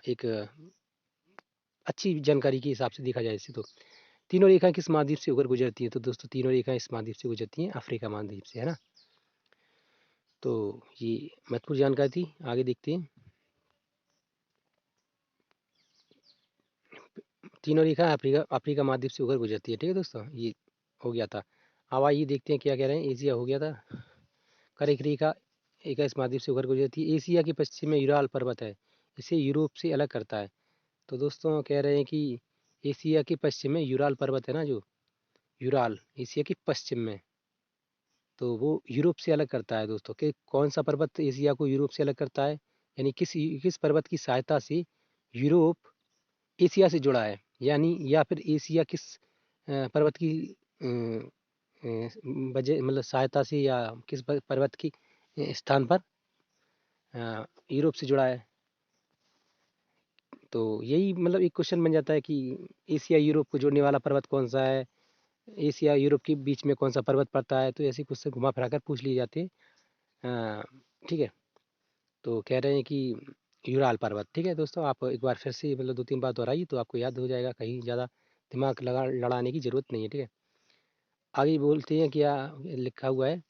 एक अच्छी जानकारी के हिसाब से देखा जाए इसे तो। तीनों रेखाएं किस महाद्वीप से होकर गुजरती हैं? तो दोस्तों तीनों रेखाएं इस महाद्वीप से गुजरती हैं, अफ्रीका महाद्वीप से, है ना। तो ये महत्वपूर्ण जानकारी थी। आगे देखते हैं। तीनों रेखा अफ्रीका अफ्रीका महाद्वीप से होकर गुजरती है, ठीक है दोस्तों, ये हो गया था। अब आइए देखते हैं क्या कह रहे हैं। एशिया हो गया था। कर एक रेखा एक इस महाद्वीप से होकर गुजरती है। एशिया के पश्चिम में यूराल पर्वत है, इसे यूरोप से अलग करता है। तो दोस्तों कह रहे हैं कि एशिया के पश्चिम में यूराल पर्वत है ना, जो यूराल एशिया के पश्चिम में, तो वो यूरोप से अलग करता है दोस्तों। कि कौन सा पर्वत एशिया को यूरोप से अलग करता है, यानी किस पर्वत की सहायता से यूरोप एशिया से जुड़ा है, यानी या फिर एशिया किस पर्वत की अ, वजह मतलब सहायता से, या किस पर्वत की स्थान पर यूरोप से जुड़ा है। तो यही मतलब एक क्वेश्चन बन जाता है कि एशिया यूरोप को जोड़ने वाला पर्वत कौन सा है, एशिया यूरोप के बीच में कौन सा पर्वत पड़ता है। तो ऐसे क्वेश्चन घुमा फिरा कर पूछ लिए जाते हैं। ठीक है। तो कह रहे हैं कि यूराल पर्वत, ठीक है दोस्तों। आप एक बार फिर से मतलब 2-3 बार दोहराइए तो आपको याद हो जाएगा, कहीं ज़्यादा दिमाग लड़ाने की ज़रूरत नहीं है, ठीक है। आगे बोलते हैं क्या लिखा हुआ है।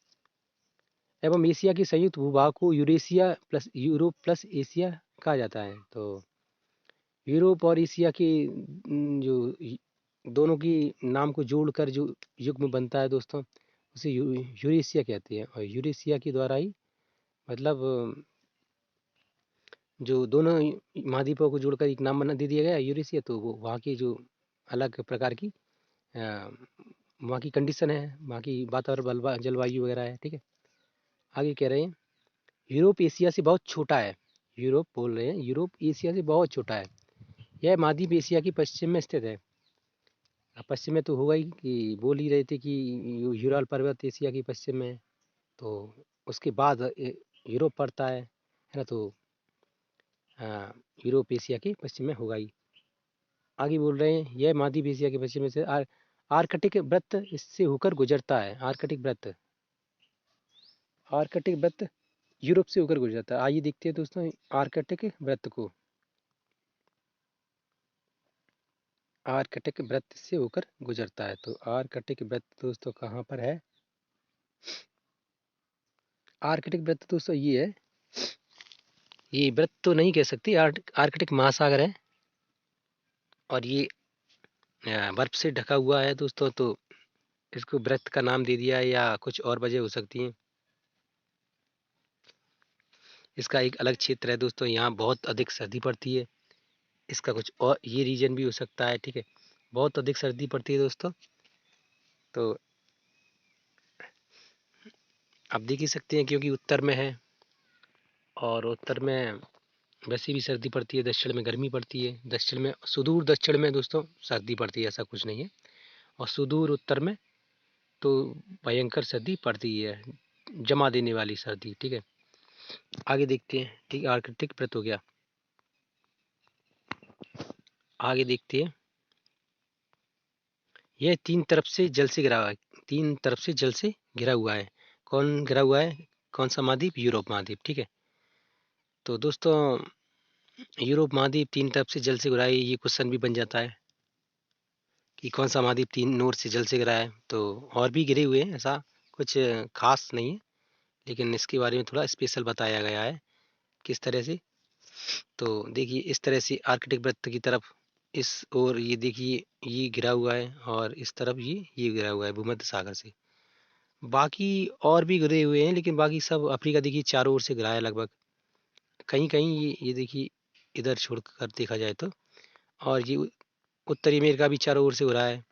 एवं एशिया के संयुक्त भूभाग को Eurasia plus Europe plus Asia कहा जाता है। तो यूरोप और एशिया के दोनों की नाम को जोड़कर जो युग्म बनता है दोस्तों, उसे यूरेशिया कहते हैं। और यूरेशिया के द्वारा ही मतलब जो दोनों महाद्वीपों को जोड़कर एक नाम बना दे दिया गया यूरेशिया। तो वो वहाँ की जो अलग प्रकार की वहाँ की कंडीशन है, वहाँ की वातावरण जलवायु वगैरह है, ठीक है। आगे कह रहे हैं यूरोप एशिया से बहुत छोटा है। यूरोप बोल रहे हैं यूरोप एशिया से बहुत छोटा है। यह महाद्वीप एशिया के पश्चिम में स्थित है। अब पश्चिम में तो होगा ही, कि बोल ही रहे थे कि यूराल पर्वत एशिया के पश्चिम में है। तो उसके बाद यूरोप पड़ता है ना। तो यूरोप एशिया के पश्चिम में होगा ही। आगे बोल रहे हैं यह महाद्वीप एशिया के पश्चिम में से आर्कटिक वृत्त इससे होकर गुजरता है। आर्कटिक वृत्त यूरोप से होकर गुजरता है। आइए देखते हैं दोस्तों आर्कटिक वृत्त को। आर्कटिक वृत्त से होकर गुजरता है। तो आर्कटिक वृत्त दोस्तों कहाँ पर है। आर्कटिक वृत्त दोस्तों ये है, ये वृत्त तो नहीं कह सकते, आर्कटिक महासागर है। और ये बर्फ से ढका हुआ है दोस्तों। तो इसको वृत्त का नाम दे दिया है, या कुछ और वजह हो सकती है। इसका एक अलग क्षेत्र है दोस्तों, यहाँ बहुत अधिक सर्दी पड़ती है। इसका कुछ और ये रीजन भी हो सकता है, ठीक है। बहुत अधिक सर्दी पड़ती है दोस्तों। तो आप देख ही सकते हैं, क्योंकि उत्तर में है, और उत्तर में वैसे भी सर्दी पड़ती है, दक्षिण में गर्मी पड़ती है। दक्षिण में सुदूर दक्षिण में दोस्तों सर्दी पड़ती है, ऐसा कुछ नहीं है। और सुदूर उत्तर में तो भयंकर सर्दी पड़ती है, जमा देने वाली सर्दी, ठीक है। आगे देखते हैं, ठीक है। आर्कटिक वृत्त हो गया। आगे देखते हैं। यह तीन तरफ से जल से घिरा हुआ है। तीन तरफ से जल से घिरा हुआ है। कौन घिरा हुआ है, कौन सा महाद्वीप, यूरोप महाद्वीप, ठीक है। तो दोस्तों यूरोप महाद्वीप तीन तरफ से जल से घिरा है, ये क्वेश्चन भी बन जाता है कि कौन सा महाद्वीप तीन नोर से जल से घिरा है। तो और भी घिरे हुए हैं, ऐसा कुछ खास नहीं है, लेकिन इसके बारे में थोड़ा स्पेशल बताया गया है किस तरह से। तो देखिए इस तरह से आर्कटिक वृत्त की तरफ इस और ये देखिए ये घिरा हुआ है, और इस तरफ ये घिरा हुआ है भूमध्य सागर से। बाकी और भी घिरे हुए हैं, लेकिन बाकी सब अफ्रीका देखिए चारों ओर से घिरा है लगभग। कहीं कहीं ये देखिए इधर छोड़कर देखा जाए तो। और ये उत्तरी अमेरिका भी चारों ओर से घिरा है।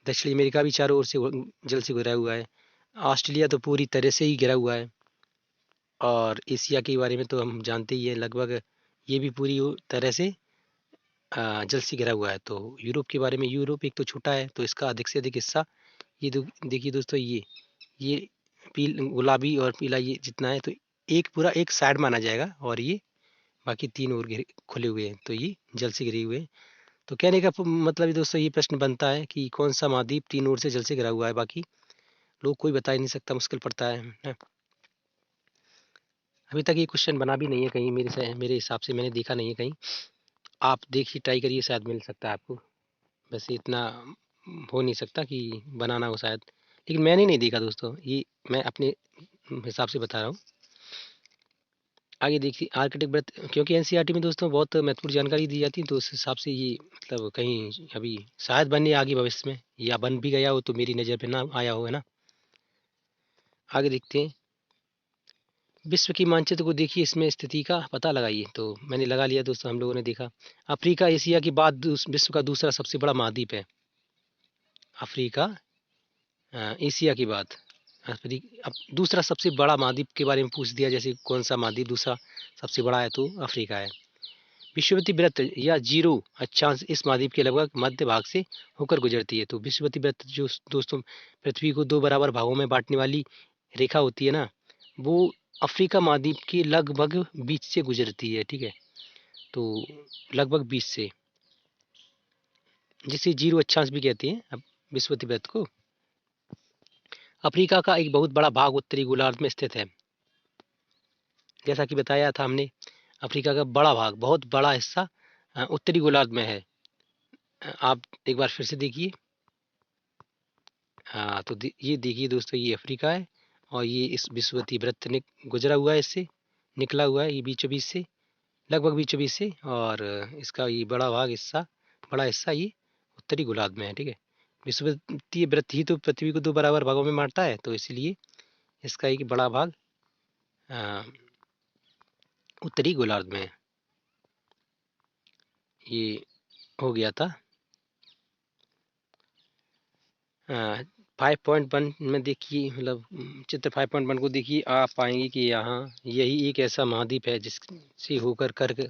दक्षिणी अमेरिका भी चारों ओर से जल से घिरा हुआ है। ऑस्ट्रेलिया तो पूरी तरह से ही घिरा हुआ है। और एशिया के बारे में तो हम जानते ही हैं, लगभग ये भी पूरी तरह से जल से घिरा हुआ है। तो यूरोप के बारे में, यूरोप एक तो छोटा है, तो इसका अधिक से अधिक हिस्सा ये देखिए दोस्तों, ये गुलाबी और पीला ये जितना है, तो एक पूरा एक साइड माना जाएगा। और ये बाकी 3 और खुले हुए हैं, तो ये जल से घिरे हुए हैं। तो कहने का मतलब है दोस्तों, ये प्रश्न बनता है कि कौन सा महाद्वीप 3 ओर से जल से घिरा हुआ है, बाकी लोग कोई बता ही नहीं सकता, मुश्किल पड़ता है। अभी तक ये क्वेश्चन बना भी नहीं है कहीं, मेरे हिसाब से मैंने देखा नहीं है कहीं। आप देखिए, ट्राई करिए, शायद मिल सकता है आपको। वैसे इतना हो नहीं सकता कि बनाना हो शायद, लेकिन मैंने नहीं देखा दोस्तों, ये मैं अपने हिसाब से बता रहा हूँ। आगे देखिए, आर्कटिक व्रत, क्योंकि एनसीईआरटी में दोस्तों बहुत महत्वपूर्ण जानकारी दी जाती है, तो उस हिसाब से ये मतलब कहीं अभी शायद बने आगे भविष्य में, या बन भी गया हो तो मेरी नज़र पे ना आया हो, है ना। आगे देखते हैं, विश्व की मानचित्र को देखिए, इसमें स्थिति का पता लगाइए। तो मैंने लगा लिया दोस्तों, हम लोगों ने देखा, अफ्रीका एशिया के बाद विश्व का दूसरा सबसे बड़ा महाद्वीप है। अफ्रीका एशिया की बात, अब दूसरा सबसे बड़ा महाद्वीप के बारे में पूछ दिया, जैसे कौन सा महाद्वीप दूसरा सबसे बड़ा है, तो अफ्रीका है। विषुवती वृत्त या जीरो अक्षांश इस महाद्वीप के लगभग मध्य भाग से होकर गुजरती है। तो विषुवती वृत्त जो दोस्तों पृथ्वी को 2 बराबर भागों में बांटने वाली रेखा होती है ना, वो अफ्रीका महाद्वीप के लगभग बीच से गुजरती है, ठीक है। तो लगभग बीच से, जिसे जीरो अक्षांश भी कहते हैं अब विषुवती वृत्त को। अफ्रीका का एक बहुत बड़ा भाग उत्तरी गोलार्ध में स्थित है, जैसा कि बताया था हमने। अफ्रीका का बड़ा भाग, बहुत बड़ा हिस्सा उत्तरी गोलार्ध में है। आप एक बार फिर से देखिए। हाँ, तो ये देखिए दोस्तों, ये अफ्रीका है, और ये इस विषुवती वृत्त ने गुजरा हुआ है, इससे निकला हुआ है, ये बीचों बीच से, लगभग बीचों बीच से, और इसका ये बड़ा हिस्सा ये उत्तरी गोलार्ध में है, ठीक है। विषुवतीय वृत्त ही तो पृथ्वी को 2 बराबर भागों में बांटता है, तो इसलिए इसका एक बड़ा भाग अ, उत्तरी गोलार्ध में है। ये हो गया था। 5.1 में देखिए, मतलब चित्र 5.1 को देखिए, आप पाएंगे कि यहाँ यही एक ऐसा महाद्वीप है जिससे होकर कर्क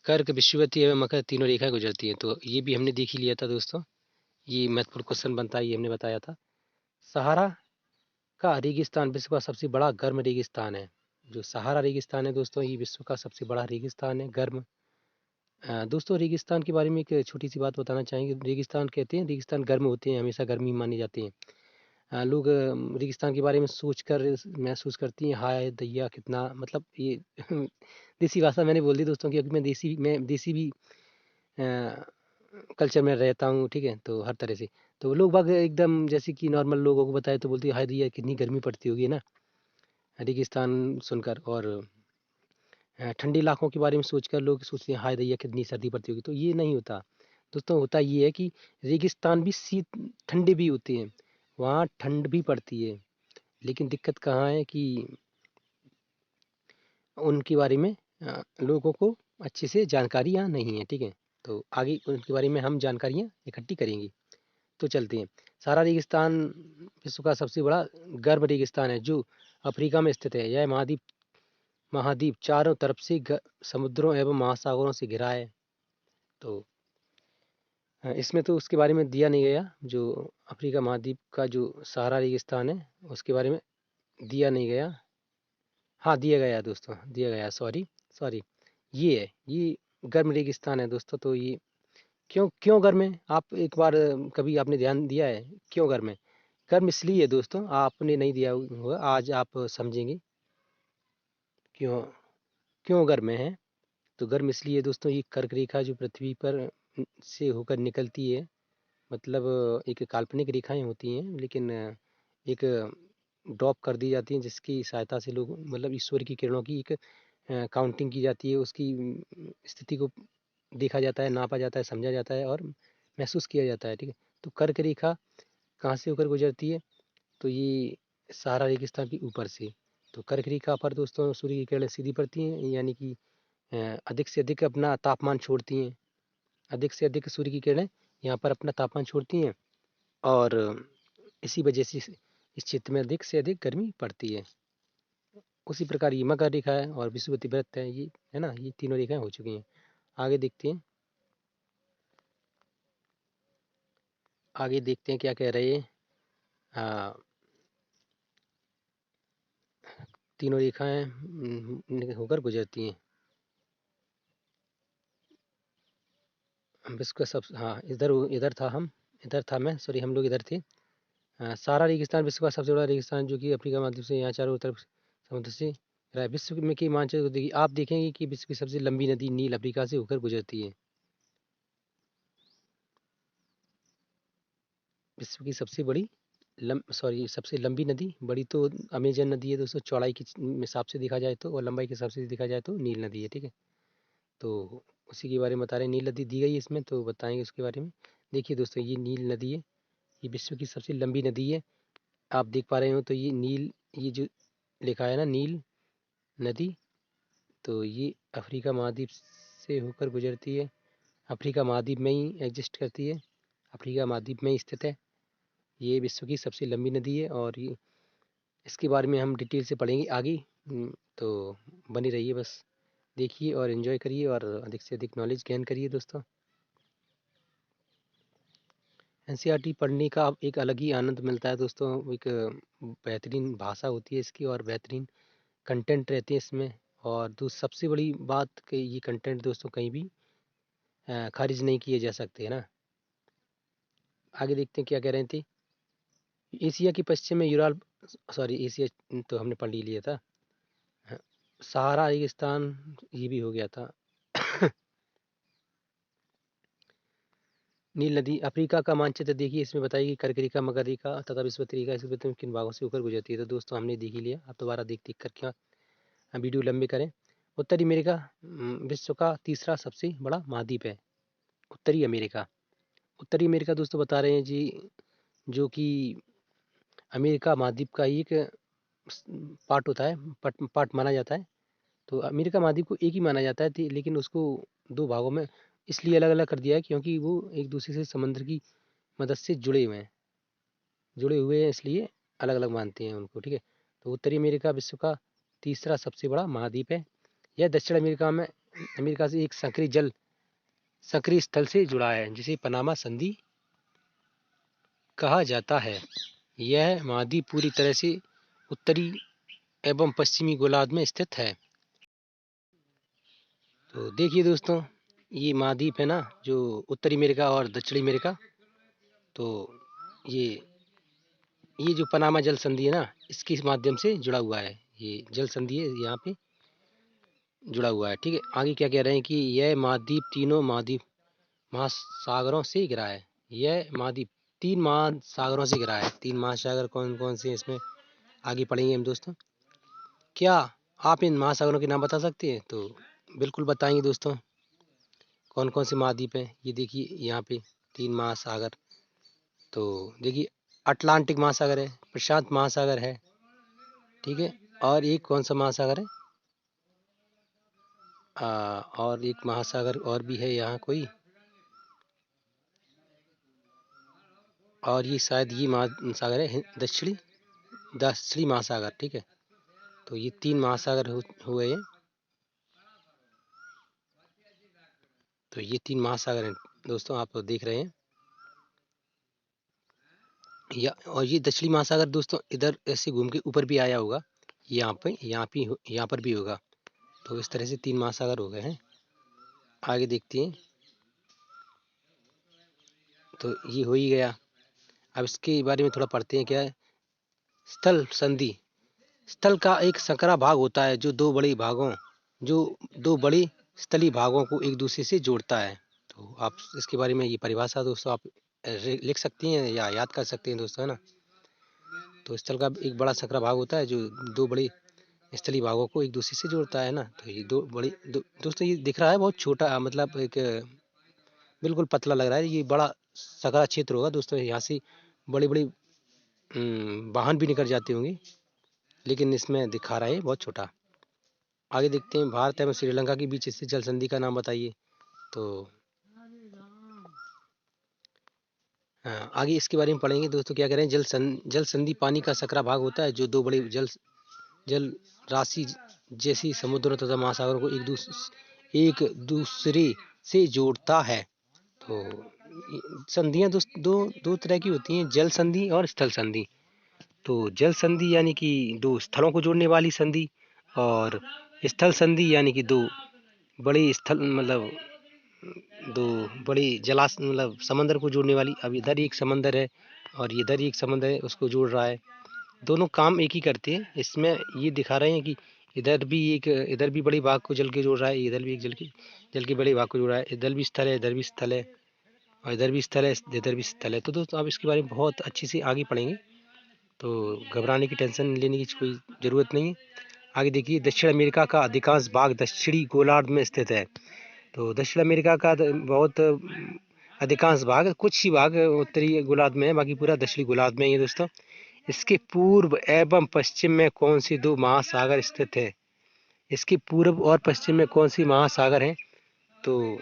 कर्क विषुवती एवं मकर तीनों रेखाएं गुजरती हैं। तो ये भी हमने देख ही लिया था दोस्तों, ये महत्वपूर्ण क्वेश्चन बनता है, ये हमने बताया था। सहारा का रेगिस्तान विश्व का सबसे बड़ा गर्म रेगिस्तान है। जो सहारा रेगिस्तान है दोस्तों, ये विश्व का सबसे बड़ा रेगिस्तान है, गर्म। दोस्तों, रेगिस्तान के बारे में एक छोटी सी बात बताना चाहेंगे। रेगिस्तान कहते हैं, रेगिस्तान गर्म होते हैं, हमेशा गर्मी माने जाते हैं। लोग रेगिस्तान के बारे में सोचकर महसूस करती हैं, हाय दैया कितना, मतलब ये देसी भाषा मैंने बोल दी दोस्तों, क्योंकि मैं देसी भी कल्चर में रहता हूँ, ठीक है। तो हर तरह से, तो लोग बाग एकदम जैसे कि नॉर्मल लोगों को बताए तो बोलती है, हाय दैया कितनी गर्मी पड़ती होगी ना रेगिस्तान सुनकर। और ठंडे इलाकों के बारे में सोचकर लोग सोचते हैं, हाय दैया कितनी सर्दी पड़ती होगी। तो ये नहीं होता दोस्तों, होता ये है कि रेगिस्तान भी शीत ठंडे भी होते हैं, वहाँ ठंड भी पड़ती है, लेकिन दिक्कत कहाँ है कि उनके बारे में लोगों को अच्छे से जानकारियाँ नहीं है, ठीक है। तो आगे उनके बारे में हम जानकारियाँ इकट्ठी करेंगे। तो चलते हैं। सारा रेगिस्तान विश्व का सबसे बड़ा गर्म रेगिस्तान है, जो अफ्रीका में स्थित है। यह महाद्वीप महाद्वीप चारों तरफ से समुद्रों एवं महासागरों से घिरा है। तो इसमें तो उसके बारे में दिया नहीं गया, जो अफ्रीका महाद्वीप का जो सहारा रेगिस्तान है, उसके बारे में दिया नहीं गया। हाँ, दिया गया है दोस्तों, दिया गया है, सॉरी सॉरी। ये है, ये गर्म रेगिस्तान है दोस्तों। तो ये क्यों क्यों गर्म है, आप एक बार कभी आपने ध्यान दिया है क्यों गर्म है? गर्म इसलिए है दोस्तों, आपने नहीं दिया होगा, आज आप समझेंगे क्यों क्यों गर्म है। तो गर्म इसलिए दोस्तों, ये कर्क रेखा जो पृथ्वी पर से होकर निकलती है, मतलब एक काल्पनिक रेखाएं होती हैं, लेकिन एक ड्रॉप कर दी जाती हैं, जिसकी सहायता से लोग, मतलब ईश्वर की किरणों की एक काउंटिंग की जाती है, उसकी स्थिति को देखा जाता है, नापा जाता है, समझा जाता है, और महसूस किया जाता है, ठीक है। तो कर्क रेखा कहाँ से होकर गुजरती है? तो ये सहारा रेगिस्तान के ऊपर से। तो कर्क रेखा पर दोस्तों सूर्य की किरणें सीधी पड़ती हैं, यानी कि अधिक से अधिक अपना तापमान छोड़ती हैं। अधिक से अधिक सूर्य की किरणें यहाँ पर अपना तापमान छोड़ती हैं, और इसी वजह से इस क्षेत्र में अधिक से अधिक गर्मी पड़ती है। उसी प्रकार ये मकर रेखा है और विषुवती वृत्त है, ये है ना, ये तीनों रेखाएं हो चुकी हैं। आगे देखते हैं, आगे देखते हैं क्या कह रहे हैं। हाँ, तीनों रेखाएं होकर गुजरती हैं। विश्व का सब, हाँ इधर इधर था हम, इधर था मैं, सॉरी हम लोग इधर थे। सारा रेगिस्तान विश्व का सबसे बड़ा रेगिस्तान जो कि अफ्रीका महाद्वीप से यहाँ चारों तरफ समुद्र से घिरा है। विश्व में के मानचित्र को देखिए, आप देखेंगे कि विश्व की सबसे लंबी नदी नील अफ्रीका से होकर गुजरती है। विश्व की सबसे बड़ी सबसे लंबी नदी, बड़ी तो अमेजन नदी है दोस्तों, चौड़ाई के हिसाब से देखा जाए तो, और लंबाई के हिसाब से देखा जाए तो नील नदी है, ठीक है। तो उसी के बारे में बता रहे हैं, नील नदी दी गई है इसमें, तो बताएंगे उसके बारे में। देखिए दोस्तों, ये नील नदी है, ये विश्व की सबसे लंबी नदी है। आप देख पा रहे हो तो ये नील, ये जो लिखा है ना नील नदी, तो ये अफ्रीका महाद्वीप से होकर गुजरती है। अफ्रीका महाद्वीप में ही एग्जिस्ट करती है, अफ्रीका महाद्वीप में ही स्थित है। ये विश्व की सबसे लंबी नदी है, और ये इसके बारे में हम डिटेल से पढ़ेंगे आगे। तो बनी रहिए, बस देखिए और एंजॉय करिए और अधिक से अधिक नॉलेज गेन करिए दोस्तों। एनसीईआरटी पढ़ने का एक अलग ही आनंद मिलता है दोस्तों, एक बेहतरीन भाषा होती है इसकी, और बेहतरीन कंटेंट रहते हैं इसमें। और सबसे बड़ी बात कि ये कंटेंट दोस्तों कहीं भी खारिज नहीं किए जा सकते, है ना। आगे देखते हैं क्या कह रहे थे। एशिया के पश्चिम में यूराल, सॉरी एशिया तो हमने पढ़ ही लिया था। हाँ, सहारा रेगिस्तान ये भी हो गया था। नील नदी, अफ्रीका का मानचित्र देखिए, इसमें बताइए कि कर्क मकर रेखा तथा विषुवत रेखा इस किन भागों से होकर गुजरती है। तो दोस्तों हमने देख ही लिया, अब दोबारा देख देख कर क्या वीडियो लंबे करें। उत्तरी अमेरिका विश्व का तीसरा सबसे बड़ा महाद्वीप है, उत्तरी अमेरिका। उत्तरी अमेरिका दोस्तों बता रहे हैं जी, जो कि अमेरिका महाद्वीप का एक पार्ट होता है, पार्ट माना जाता है। तो अमेरिका महाद्वीप को एक ही माना जाता है, लेकिन उसको दो भागों में इसलिए अलग अलग कर दिया है क्योंकि वो एक दूसरे से समुद्र की मदद से जुड़े हुए हैं, इसलिए अलग अलग मानते हैं उनको, ठीक है। तो उत्तरी अमेरिका विश्व का तीसरा सबसे बड़ा महाद्वीप है। यह दक्षिण अमेरिका से एक सक्रिय स्थल से जुड़ा है, जिसे पनामा संधि कहा जाता है। यह महाद्वीप पूरी तरह से उत्तरी एवं पश्चिमी गोलार्ध में स्थित है। तो देखिए दोस्तों, ये महाद्वीप है ना, जो उत्तरी अमेरिका और दक्षिणी अमेरिका, तो ये ये जो पनामा जल संधि है ना, इसके माध्यम से जुड़ा हुआ है। ये जल संधि है, यहाँ पे जुड़ा हुआ है, ठीक है। आगे क्या कह रहे हैं कि यह महाद्वीप तीनों महासागरों से घिरा है। यह महाद्वीप तीन महासागरों से घिरा है। तीन महासागर कौन कौन से इसमें आगे पढ़ेंगे हम दोस्तों। क्या आप इन महासागरों के नाम बता सकते हैं? तो बिल्कुल बताएंगे दोस्तों, कौन कौन से महाद्वीप हैं। ये देखिए यहाँ पे तीन महासागर, तो देखिए अटलांटिक महासागर है, प्रशांत महासागर है, ठीक है। और एक कौन सा महासागर है, और एक महासागर और भी है यहाँ कोई, और ये शायद ये महासागर है दक्षिणी महासागर, ठीक है। तो ये तीन महासागर हुए हैं। तो ये तीन महासागर हैं दोस्तों, आप देख रहे हैं। और ये दक्षिणी महासागर दोस्तों इधर ऐसे घूम के ऊपर भी आया होगा, यहाँ पर भी होगा। तो इस तरह से तीन महासागर हो गए हैं। आगे देखते हैं। तो ये हो ही गया। अब इसके बारे में थोड़ा पढ़ते हैं। क्या है स्थल संधि? स्थल का एक संकरा भाग होता है जो दो बड़े स्थलीय भागों को एक दूसरे से जोड़ता है। तो आप इसके बारे में, ये परिभाषा दोस्तों आप लिख सकती हैं या याद कर सकते हैं दोस्तों, है ना। तो स्थल का एक बड़ा संकरा भाग होता है जो दो बड़े स्थलीय भागों को एक दूसरे से जोड़ता है ना। तो ये दोस्तों ये दिख रहा है बहुत छोटा, मतलब एक बिल्कुल पतला लग रहा है। ये बड़ा सकरा क्षेत्र होगा दोस्तों, यहाँ से बड़ी बड़ी वाहन भी निकल जाते होंगे, लेकिन इसमें दिखा रहा है बहुत छोटा। आगे देखते हैं। भारत एवं श्रीलंका के बीच स्थित जल संधि का नाम बताइए। तो आगे इसके बारे में पढ़ेंगे दोस्तों। क्या कह रहे हैं, जल संधि पानी का सकरा भाग होता है जो दो बड़ी जल राशि जैसी समुद्रों तथा महासागरों को एक दूसरे से जोड़ता है। तो संधियां दो तरह की होती हैं, जल संधि और स्थल संधि। तो जल संधि यानी कि दो स्थलों को जोड़ने वाली संधि, और स्थल संधि यानी कि दो बड़े स्थल, मतलब दो बड़ी मतलब समंदर को जोड़ने वाली, अब इधर ही एक समंदर है और इधर ही एक समंदर है, उसको जोड़ रहा है। दोनों काम एक ही करते हैं। इसमें ये दिखा रहे हैं कि इधर भी बड़ी बाघ को जल के जोड़ रहा है, इधर भी एक जल की बड़ी बाघ को जोड़ रहा है। इधर भी स्थल है, इधर भी स्थल है, और इधर भी स्थल है, इधर भी स्थल है। तो दोस्तों आप इसके बारे में बहुत अच्छे से आगे पढ़ेंगे, तो घबराने की, टेंशन लेने की कोई ज़रूरत नहीं है। आगे देखिए, दक्षिण अमेरिका का अधिकांश भाग दक्षिणी गोलार्ध में स्थित है। तो दक्षिण अमेरिका का बहुत अधिकांश भाग, कुछ ही भाग उत्तरी गोलार्ध में है, बाकी पूरा दक्षिणी गोलार्ध में ही है दोस्तों। इसके पूर्व एवं पश्चिम में कौन सी दो महासागर स्थित है? इसके पूर्व और पश्चिम में कौन सी महासागर है? तो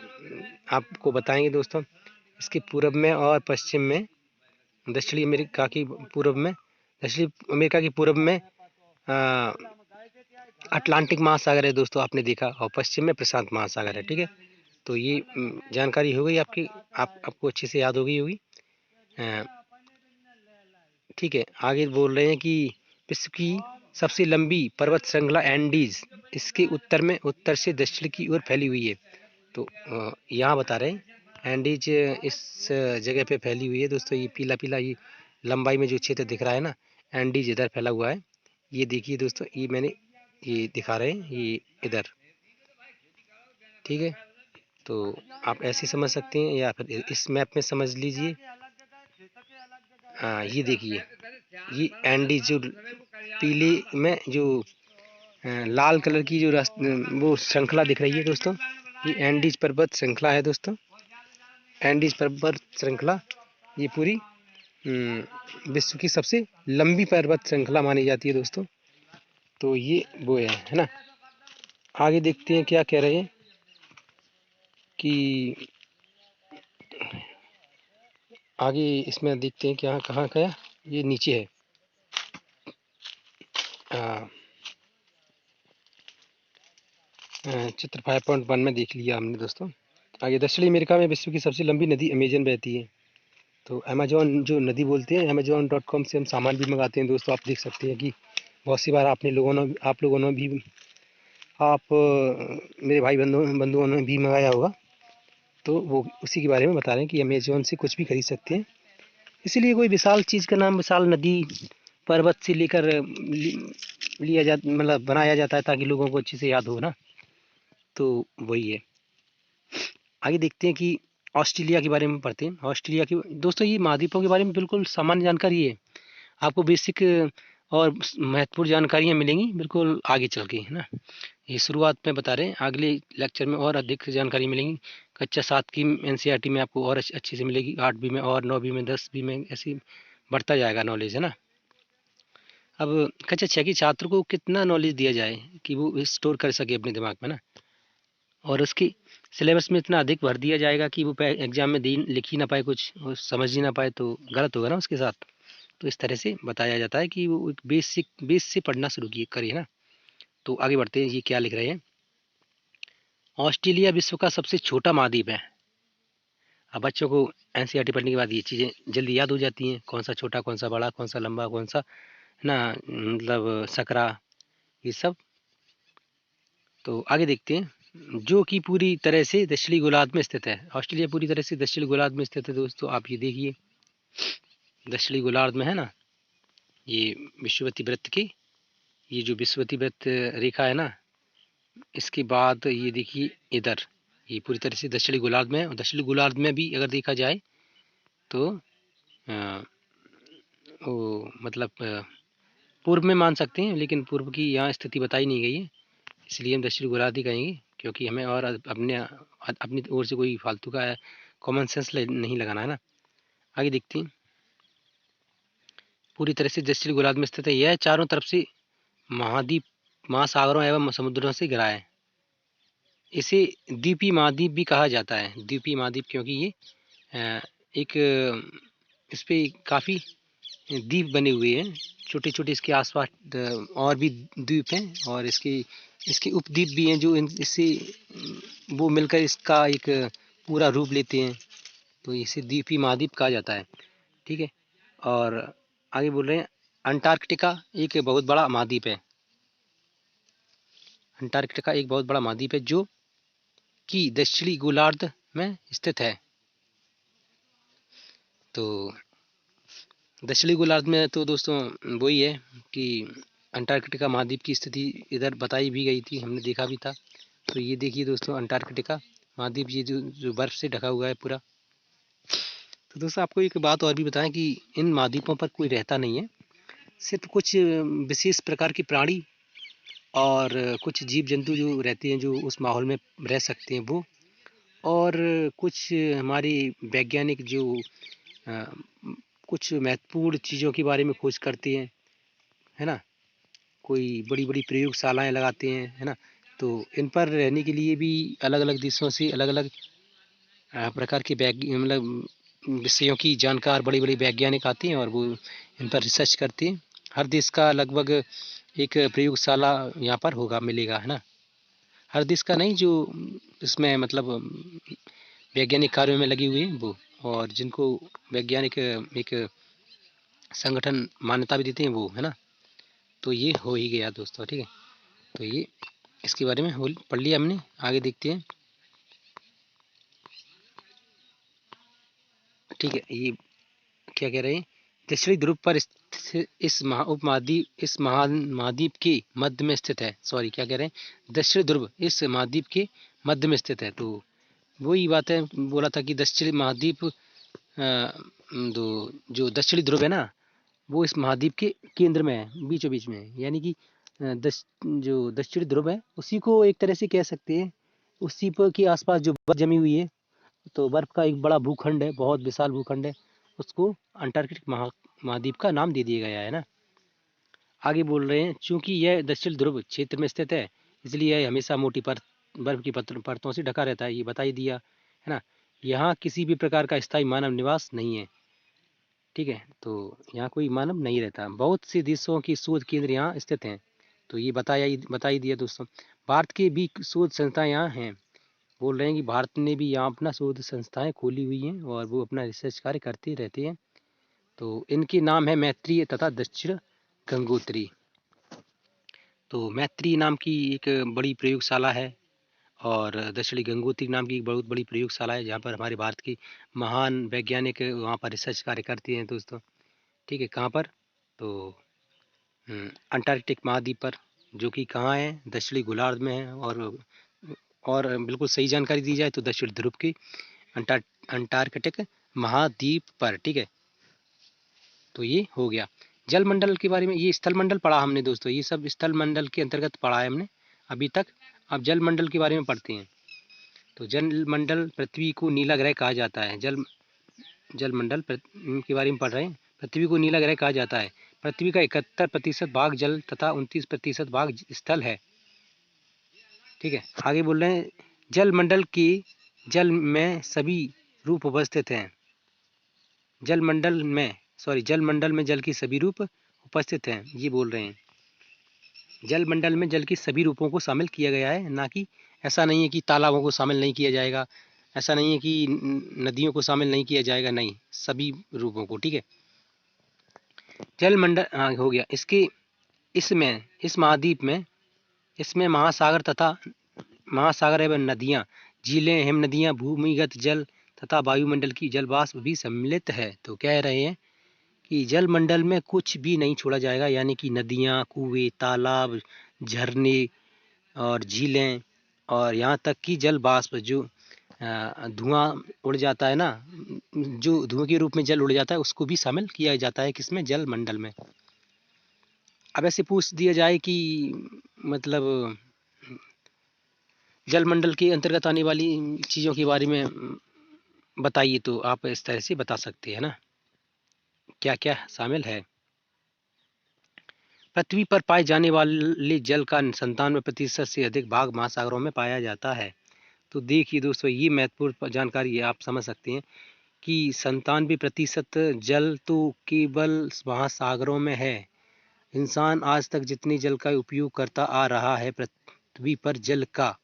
आपको बताएंगे दोस्तों। इसके पूर्व में और पश्चिम में, दक्षिणी अमेरिका की पूर्व में, दक्षिणी अमेरिका की पूर्व में अटलांटिक महासागर है दोस्तों, आपने देखा, और पश्चिम में प्रशांत महासागर है। ठीक है, तो ये जानकारी हो गई आपकी, आपको अच्छे से याद हो गई होगी। ठीक है, आगे बोल रहे हैं कि विश्व की सबसे लंबी पर्वत श्रृंखला एंडीज इसके उत्तर से दक्षिण की ओर फैली हुई है। तो यहाँ बता रहे हैं एंडीज इस जगह पे फैली हुई है दोस्तों। ये पीला पीला, ये लंबाई में जो क्षेत्र दिख रहा है ना, एंडीज इधर फैला हुआ है। ये देखिए दोस्तों, ये मैंने ये दिखा रहे हैं, ये इधर। ठीक है, तो आप ऐसे समझ सकते हैं या फिर इस मैप में समझ लीजिए। हाँ, ये देखिए, ये एंडी जो पीले में जो लाल कलर की जो वो श्रृंखला दिख रही है दोस्तों, ये एंडीज पर्वत श्रृंखला है दोस्तों। एंडीज पर्वत श्रृंखला ये पूरी विश्व की सबसे लंबी पर्वत श्रृंखला मानी जाती है दोस्तों। तो ये वो है ना। आगे देखते हैं क्या कह रहे हैं कि आगे इसमें देखते हैं क्या, कहाँ का, ये नीचे है। चित्र 5.1 में देख लिया हमने दोस्तों। आगे, दक्षिणी अमेरिका में विश्व की सबसे लंबी नदी अमेजन बहती है। तो अमेजोन जो नदी बोलते हैं, amazon.com से हम सामान भी मंगाते हैं दोस्तों। आप देख सकते हैं कि बहुत सी बार आप लोगों ने भी, मेरे भाई बंधुओं ने भी मंगाया होगा। तो वो उसी के बारे में बता रहे हैं कि अमेजोन से कुछ भी खरीद सकते हैं। इसीलिए कोई विशाल चीज़ का नाम विशाल नदी पर्वत से लेकर लिया जाता, मतलब बनाया जाता है, ताकि लोगों को अच्छे से याद हो ना। तो वही है। आगे देखते हैं कि ऑस्ट्रेलिया के बारे में पढ़ते हैं। ऑस्ट्रेलिया की दोस्तों, ये महाद्वीपों के बारे में बिल्कुल सामान्य जानकारी है। आपको बेसिक और महत्वपूर्ण जानकारियाँ मिलेंगी बिल्कुल आगे चल के, है ना। ये शुरुआत में बता रहे हैं, अगले लेक्चर में और अधिक जानकारी मिलेंगी। कक्षा 7 की एनसीईआरटी में आपको और अच्छे से मिलेगी, 8वीं में और 9वीं में 10वीं में, ऐसे बढ़ता जाएगा नॉलेज, है ना। अब कक्षा 6 के छात्र को कितना नॉलेज दिया जाए कि वो स्टोर कर सके अपने दिमाग में ना, और उसकी सिलेबस में इतना अधिक भर दिया जाएगा कि वो एग्जाम में लिख ही ना पाए, कुछ समझ ही ना पाए, तो गलत होगा ना उसके साथ। तो इस तरह से बताया जाता है कि वो एक बेस से पढ़ना शुरू करिए ना। तो आगे बढ़ते हैं, ये क्या लिख रहे हैं। ऑस्ट्रेलिया विश्व का सबसे छोटा महाद्वीप है। अब बच्चों को एनसीईआरटी पढ़ने के बाद ये चीज़ें जल्दी याद हो जाती हैं, कौन सा छोटा, कौन सा बड़ा, कौन सा लंबा, कौन सा, है ना, मतलब सकरा, ये सब। तो आगे देखते हैं, जो कि पूरी तरह से दक्षिणी गोलार्ध में स्थित है। ऑस्ट्रेलिया पूरी तरह से दक्षिणी गोलार्ध में स्थित है दोस्तों। आप ये देखिए, दक्षिणी गोलार्ध में है ना, ये विषुवतीय वृत्त की, ये जो विषुवतीय वृत्त रेखा है ना, इसके बाद ये देखिए इधर, ये पूरी तरह से दक्षिणी गोलार्ध में है। और दक्षिणी गोलार्ध में भी अगर देखा जाए तो वो मतलब पूर्व में मान सकते हैं, लेकिन पूर्व की यहाँ स्थिति बताई नहीं गई है, इसलिए हम दक्षिणी गोलार्ध ही कहेंगे, क्योंकि हमें और अपनी ओर से कोई फालतू का कॉमन सेंस नहीं लगाना है ना। आगे देखते हैं, पूरी तरह से दक्षिणी गोलार्ध में स्थित है। यह चारों तरफ से महाद्वीप, महासागरों एवं समुद्रों से घिरा है। इसे द्वीपीय महाद्वीप भी कहा जाता है। द्वीपीय महाद्वीप क्योंकि ये एक इस पे काफ़ी द्वीप बने हुए हैं, छोटे छोटे, इसके आसपास और भी द्वीप हैं, और इसके उपद्वीप भी हैं, जो इससे वो मिलकर इसका एक पूरा रूप लेते हैं। तो इसे द्वीपीय महाद्वीप कहा जाता है। ठीक है, और आगे बोल रहे हैं, अंटार्कटिका एक बहुत बड़ा महाद्वीप है। अंटार्कटिका एक बहुत बड़ा महाद्वीप है, जो कि दक्षिणी गोलार्ध में स्थित है। तो दक्षिणी गोलार्ध में तो दोस्तों वही है कि अंटार्कटिका महाद्वीप की स्थिति इधर बताई भी गई थी, हमने देखा भी था। तो ये देखिए दोस्तों अंटार्कटिका महाद्वीप, ये जो बर्फ से ढका हुआ है पूरा। तो दोस्तों आपको एक बात और भी बताएं कि इन महाद्वीपों पर कोई रहता नहीं है, सिर्फ कुछ विशेष प्रकार के प्राणी और कुछ जीव जंतु जो रहते हैं, जो उस माहौल में रह सकते हैं वो, और कुछ हमारी वैज्ञानिक जो अ, कुछ महत्वपूर्ण चीज़ों के बारे में खोज करते हैं, है ना, कोई बड़ी बड़ी प्रयोगशालाएं लगाते हैं, है ना। तो इन पर रहने के लिए भी अलग अलग देशों से अलग अलग प्रकार के मतलब विषयों की जानकार बड़ी बड़ी वैज्ञानिक आते हैं और वो इन पर रिसर्च करते हैं। हर देश का लगभग एक प्रयोगशाला यहाँ पर होगा, मिलेगा, है ना। हर देश का नहीं, जो इसमें मतलब वैज्ञानिक कार्यों में लगी हुई है वो, और जिनको वैज्ञानिक एक संगठन मान्यता भी देते हैं वो, है ना। तो ये हो ही गया दोस्तों, ठीक है। तो ये इसके बारे में पढ़ लिया हमने, आगे देखते हैं, ठीक है। ये क्या कह रहे हैं, दक्षिणी ध्रुव पर स्थित इस उपमहाद्वीप इस महाद्वीप के मध्य में स्थित है। सॉरी, क्या कह रहे हैं, दक्षिणी ध्रुव इस महाद्वीप के मध्य में स्थित है। तो वही बात है, बोला था कि दक्षिणी महाद्वीप जो दक्षिणी ध्रुव है ना, वो इस महाद्वीप के केंद्र में है, बीचों बीच में है। यानी कि जो दक्षिणी ध्रुव है उसी को एक तरह से कह सकते हैं, उसी पर के आसपास जो बर्फ जमी हुई है, तो बर्फ का एक बड़ा भूखंड है, बहुत विशाल भूखंड है, उसको अंटार्कटिक महाद्वीप का नाम दे दिया गया है ना। आगे बोल रहे हैं, चूंकि यह दक्षिण ध्रुव क्षेत्र में स्थित है, इसलिए यह हमेशा मोटी बर्फ की परतों से ढका रहता है, ये बता ही दिया, है ना। यहाँ किसी भी प्रकार का स्थायी मानव निवास नहीं है, ठीक है। तो यहाँ कोई मानव नहीं रहता। बहुत से देशों की शोध केंद्र यहाँ स्थित हैं, तो ये बता ही दिया दोस्तों। भारत के भी शोध संस्थाएं यहाँ हैं। बोल रहे हैं कि भारत ने भी यहाँ अपना शोध संस्थाएं खोली हुई हैं और वो अपना रिसर्च कार्य करते रहते हैं। तो इनके नाम है मैत्री तथा दक्षिण गंगोत्री। तो मैत्री नाम की एक बड़ी प्रयोगशाला है और दक्षिणी गंगोत्री नाम की एक बहुत बड़ी प्रयोगशाला है, जहाँ पर हमारे भारत की महान वैज्ञानिक वहाँ पर रिसर्च कार्य करते हैं दोस्तों, ठीक है। कहाँ पर, तो अंटार्कटिक महाद्वीप पर, जो कि कहाँ है, दक्षिणी गोलार्ध में है। और बिल्कुल सही जानकारी दी जाए तो दक्षिण ध्रुव की अंटार्कटिक महाद्वीप पर, ठीक है। तो ये हो गया जल मंडल के बारे में। ये स्थल मंडल पढ़ा हमने दोस्तों, ये सब स्थल मंडल के अंतर्गत पढ़ा है हमने अभी तक। अब जल मंडल के बारे में पढ़ते हैं। तो जल मंडल पृथ्वी को नीला ग्रह कहा जाता है। जल मंडल के बारे में पढ़ रहे हैं। पृथ्वी को नीला ग्रह कहा जाता है। पृथ्वी का 71% भाग जल तथा 29% भाग स्थल है, ठीक है। आगे बोल रहे हैं, जल मंडल के जल में सभी रूप उपस्थित हैं। जल मंडल में जल की सभी रूप उपस्थित हैं, ये बोल रहे हैं। जल मंडल में जल के सभी रूपों को शामिल किया गया है, ना कि ऐसा नहीं है कि तालाबों को शामिल नहीं किया जाएगा, ऐसा नहीं है कि नदियों को शामिल नहीं किया जाएगा, नहीं, सभी रूपों को, ठीक है। जल मंडल हो गया। इस महाद्वीप में इसमें महासागर एवं नदियाँ, झीलें, हिम नदियाँ, भूमिगत जल तथा वायुमंडल की जल वाष्प भी सम्मिलित है। तो कह रहे हैं कि जल मंडल में कुछ भी नहीं छोड़ा जाएगा, यानी कि नदियाँ, कुएं, तालाब, झरने और झीलें, और यहाँ तक कि जल वाष्प, जो धुआं उड़ जाता है ना, जो धुएं के रूप में जल उड़ जाता है, उसको भी शामिल किया जाता है किसमें, जल मंडल में। अब ऐसे पूछ दिया जाए कि मतलब जल मंडल के अंतर्गत आने वाली चीज़ों के बारे में बताइए, तो आप इस तरह से बता सकते हैं ना, क्या क्या शामिल है। पृथ्वी पर पाए जाने वाले जल का 97% से अधिक भाग महासागरों में पाया जाता है। तो देखिए दोस्तों, ये महत्वपूर्ण जानकारी है, आप समझ सकते हैं कि 97% जल तो केवल महासागरों में है। इंसान आज तक जितने जल का उपयोग करता आ रहा है पृथ्वी पर जल का,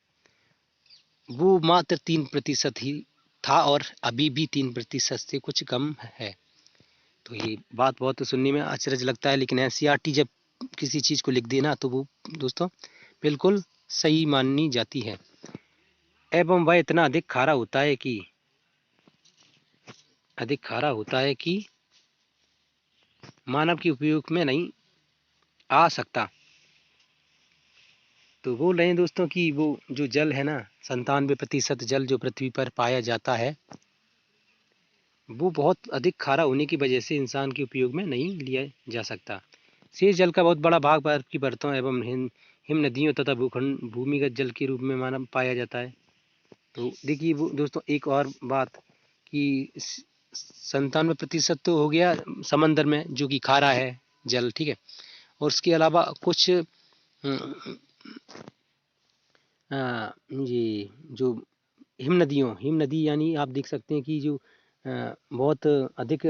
वो मात्र 3% ही था और अभी भी 3% से कुछ कम है। तो ये बात बहुत सुनने में अचरज लगता है, लेकिन एनसीईआरटी जब किसी चीज़ को लिख देना तो वो दोस्तों बिल्कुल सही मानी जाती है। एवं वह इतना अधिक खारा होता है कि मानव के उपयोग में नहीं आ सकता। तो बोल रहे हैं दोस्तों कि वो जो जल है ना, 97% जल जो पृथ्वी पर पाया जाता है, वो बहुत अधिक खारा होने की वजह से इंसान के उपयोग में नहीं लिया जा सकता। शेष जल का बहुत बड़ा भाग बर्फ की परतों एवं हिम नदियों तथा भूखंड भूमिगत जल के रूप में मानव पाया जाता है। तो देखिए वो दोस्तों, एक और बात कि 97% तो हो गया समंदर में जो कि खारा है जल, ठीक है। और उसके अलावा कुछ ये जो हिम नदी यानी आप देख सकते हैं कि जो बहुत अधिक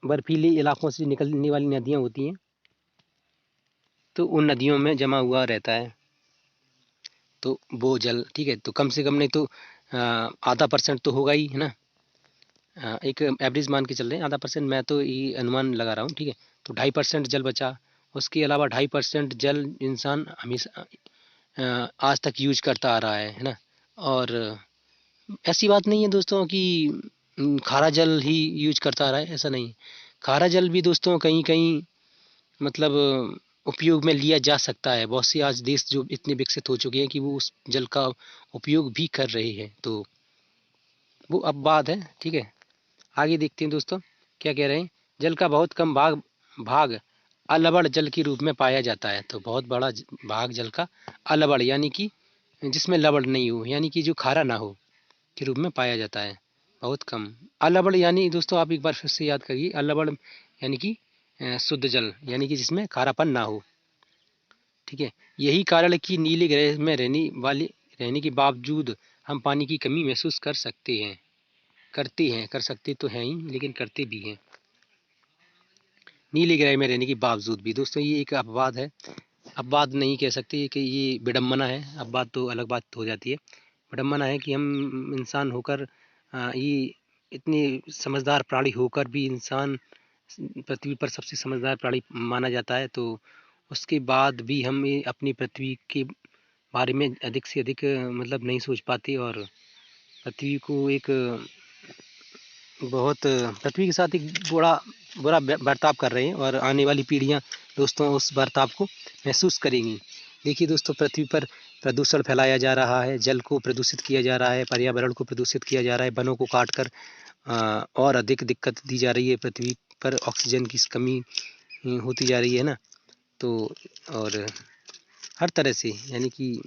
बर्फीले इलाकों से निकलने वाली नदियाँ होती हैं, तो उन नदियों में जमा हुआ रहता है। तो वो जल, ठीक है, तो कम से कम नहीं तो आधा % तो होगा ही, है ना। एक एवरेज मान के चल रहे हैं आधा %, मैं तो ये अनुमान लगा रहा हूँ, ठीक है। तो 2.5% जल बचा। उसके अलावा 2.5% जल इंसान हमेशा आज तक यूज करता आ रहा है ना। और ऐसी बात नहीं है दोस्तों कि खारा जल ही यूज करता आ रहा है, ऐसा नहीं। खारा जल भी दोस्तों कहीं कहीं मतलब उपयोग में लिया जा सकता है। बहुत से आज देश जो इतने विकसित हो चुके हैं कि वो उस जल का उपयोग भी कर रहे हैं। तो वो अब बात है, ठीक है। आगे देखते हैं दोस्तों क्या कह रहे हैं। जल का बहुत कम भाग अलवड़ जल के रूप में पाया जाता है। तो बहुत बड़ा भाग जल का अलवड़ यानी कि जिसमें लवण नहीं हो, यानी कि जो खारा ना हो, के रूप में पाया जाता है। बहुत कम। अलवड़ यानी दोस्तों आप एक बार फिर से याद करिए, अलवड़ यानी कि शुद्ध जल, यानी कि जिसमें खारापन ना हो, ठीक है। यही कारण है कि नीले ग्रह में रहने के बावजूद हम पानी की कमी महसूस कर सकते हैं, कर सकते तो हैं ही, लेकिन करते भी हैं। नीले ग्रह में रहने के बावजूद भी दोस्तों ये एक अपवाद है। अपवाद नहीं कह सकते कि ये विडम्बना है, अपवाद तो अलग बात हो जाती है। विडम्बना है कि हम इंसान होकर ये इतने समझदार प्राणी होकर भी इंसान पृथ्वी पर सबसे समझदार प्राणी माना जाता है। तो उसके बाद भी हम ये अपनी पृथ्वी के बारे में अधिक से अधिक मतलब नहीं सोच पाते, और पृथ्वी को एक बहुत पृथ्वी के साथ एक बुरा बुरा बर्ताव कर रहे हैं, और आने वाली पीढ़ियां दोस्तों उस बर्ताव को महसूस करेंगी। देखिए दोस्तों, पृथ्वी पर प्रदूषण फैलाया जा रहा है, जल को प्रदूषित किया जा रहा है, पर्यावरण को प्रदूषित किया जा रहा है, वनों को काटकर और अधिक दिक्कत दी जा रही है। पृथ्वी पर ऑक्सीजन की कमी होती जा रही है ना। तो और हर तरह से यानी कि